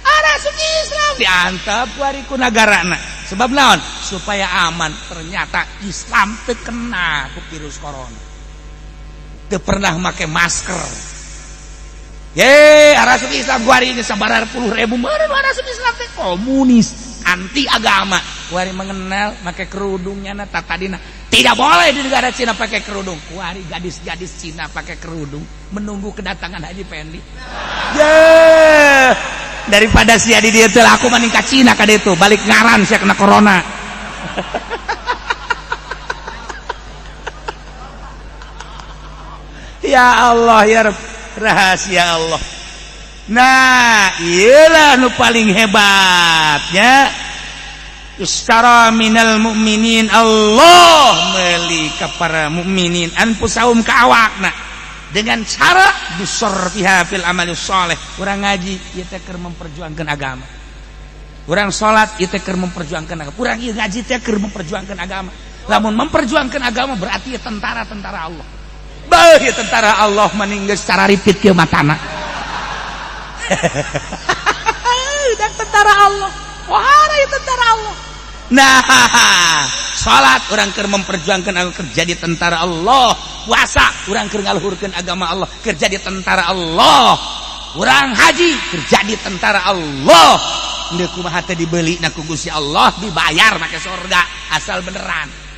Speaker 2: ada asup Islam diantep kuari ku nagarana sebab naon supaya aman. Ternyata Islam teu kena ku virus corona. Teu pernah make masker. Arasup Islam kuari ini sabarar puluh ribu meureun arasup Islam teh komunis, anti agama. Kuari mengenal make kerudungnya na tatadina. Tidak boleh di negara Cina pakai kerudung. Kuari gadis-gadis Cina pakai kerudung menunggu kedatangan Haji Pendi. Daripada sia di dieu teh aku mending ka Cina ka ditu, balik ngaran sia kena corona. Ya Allah ya Rabb, rahasia Allah. Nah, iyalah nu paling hebatnya. Istara minal mu'minin, Allah meuli ka para mukminin anfusahum ka awakna dengan cara bisorfiha fil amali shalih. Urang ngaji ieu teh keur memperjuangkeun agama. Urang salat ieu teh keur memperjuangkeun agama. Urang ieu ngaji teh keur memperjuangkeun agama. Lamun memperjuangkeun agama berarti ya tentara-tentara Allah. Bah, ya tentara Allah meninggal secara repeat ke matana. Dan tentara Allah. Wah, ya tentara Allah. Nah, salat orang keur memperjuangkan agama kerja di tentara Allah. Puasa orang keur ngaluhurkeun agama Allah kerja di tentara Allah. Orang haji kerja di tentara Allah. Ndeu kumaha teh dibeli na ku Gusti Allah dibayar make surga asal beneran.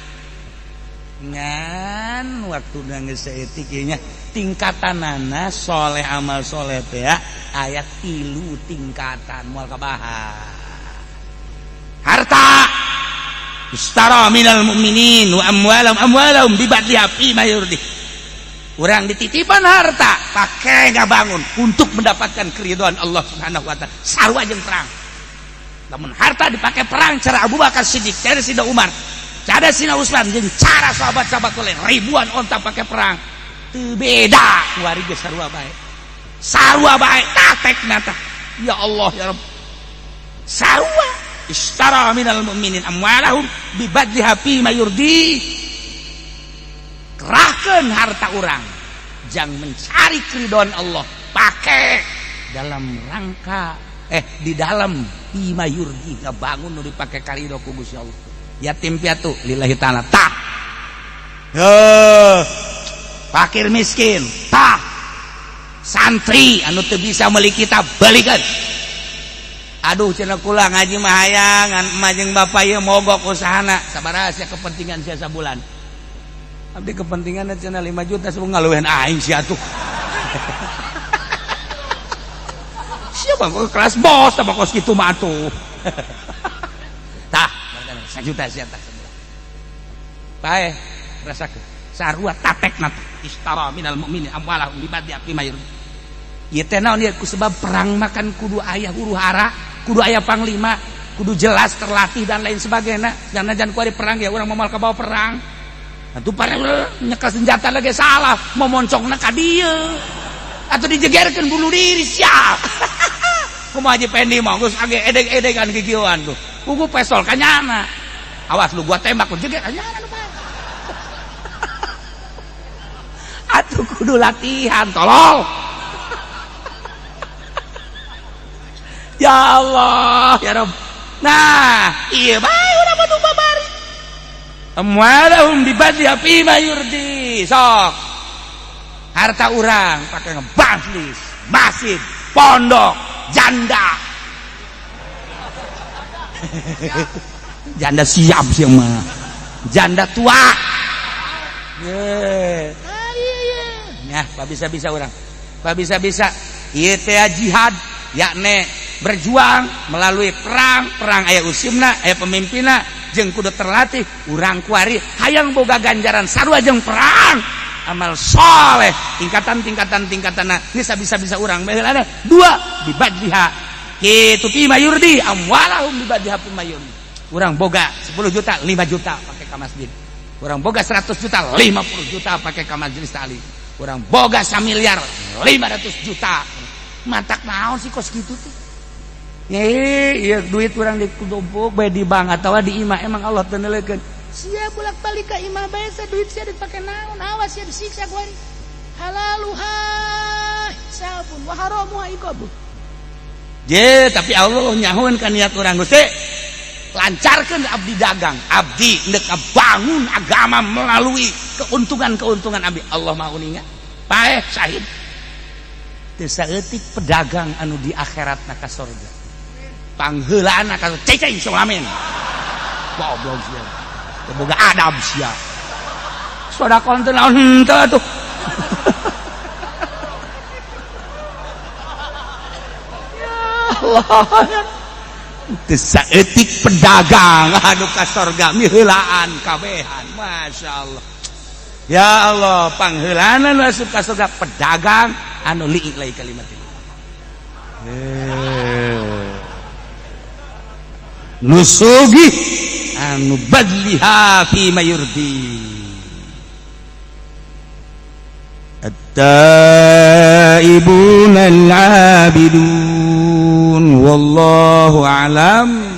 Speaker 2: Ngan waktu geus saeutik ieu nya tingkatanana soleh amal soleh teh ya aya 3 tingkatan moal kabahar. Harta istara minal mu'minin wa amwalahum bibadliha fi ma yurdi. Urang dititipan harta pake ngabangun untuk mendapatkan keridhaan Allah Subhanahu wa taala. Sarua jeung perang. Lamun harta dipake perang cara Abu Bakar Siddiq, cara Sidna Umar, cara Sina Utsman jeung cara sahabat-sahabat lain ribuan onta pakai perang teu beda kuari geus sarua bae tatekna tah ya Allah ya Rabb sarua istara minal mu'minin amwalahum bibadliha fi ma yurdi. Kerahkeun harta urang jang mencari keridhaan Allah pakai dalam rangka di dalam fi ma yurdi ngabangun nu dipake karidho ku Gusti Allah. Yatim piatu lillahi ta'ala tah. Fakir miskin tah. Santri anu teu bisa meuli kitab balikeun. Aduh cenah kula ngaji mah hayang emah jeung bapa ieu mogok usahana sabaraha sia kepentingan sia sabulan. Abdi kepentinganna cenah 5 juta sebelum ngaluehan aing sia atuh. Sia bangko kelas bos tah kos kitu mah atuh. Tah 1 juta sia tah sebulan. Bae rasakeun sarua tatekna istara minal mu'minin amwalahum bibadli fi mayr. Ieu teh naon ieu kusebab perang makan kudu aya huru-hara, kudu aya panglima, kudu jelas terlatih dan lain sebagainya. Jangan kuari perang ya urang momal ka bawa perang. Atuh pareng nyekel senjata lagi salah, momoncongna ka dieu. Atuh dijegerkeun bunuh diri siap. Kumaha Haji Pendi mah geus age edeg-edegan gigieuan tuh. Kuku pesol kanyana. Awas lu gua tembak lu jeger kanyana lu bae. Atuh kudu latihan tolol. Ya Allah ya Rabb. Nah, iya bae urang mah nu babari. Amwalahum bibadli fi ma yurdi. Sok. Harta urang pake ngebaslis, masjid, pondok, janda. Janda siap sih mah. janda tua. Ya, bisa-bisa orang. Bisa-bisa ieu teh jihad, yakni berjuang melalui perang aya usimna, aya pemimpinna, jeung kudu terlatih urang kuari hayang boga ganjaran sarua jeung perang. Amal soleh tingkatanna geus bisa urang baheulana 2 dibadliha kitu fi mayurdi amwalahum dibadliha fi mayurdi. Urang boga 10 juta 5 juta pake ka masjid, urang boga 100 juta 50 juta pake ka majelis taklim, urang boga 1 miliar 500 juta matak naon sih kos kitu teh. Iya duit urang dikumpul bae di bank atawa di imah emang Allah teu neuleukeun. Sia bolak-balik ka imah bae sa duit sia dipake naon? Awas sia disiksa ku ari. Halaluha sabun wa haramuha iqabun. Je, tapi Allah nyahoeun ka niat urang Gusti. Lancarkeun abdi dagang, abdi hendak bangun agama melalui keuntungan abdi. Allah mah uningan. Paeh syahid. Teu saeutik pedagang anu di akhiratna ka surga. Pangheulaan ka ceceng solamen. Goblok sia. Boga adab sia. Sodakon teh naon henteu atuh. Ya Allah. Teu saeutik pedagang anu ka surga miheulaan kabehan. Masyaallah. Ya Allah, pangheulaan anu asup ka surga pedagang anu liik lai kalimatillah. Nusugi anu badliha fi mayurdi. At-taibun al-abidun wallahu a'lam.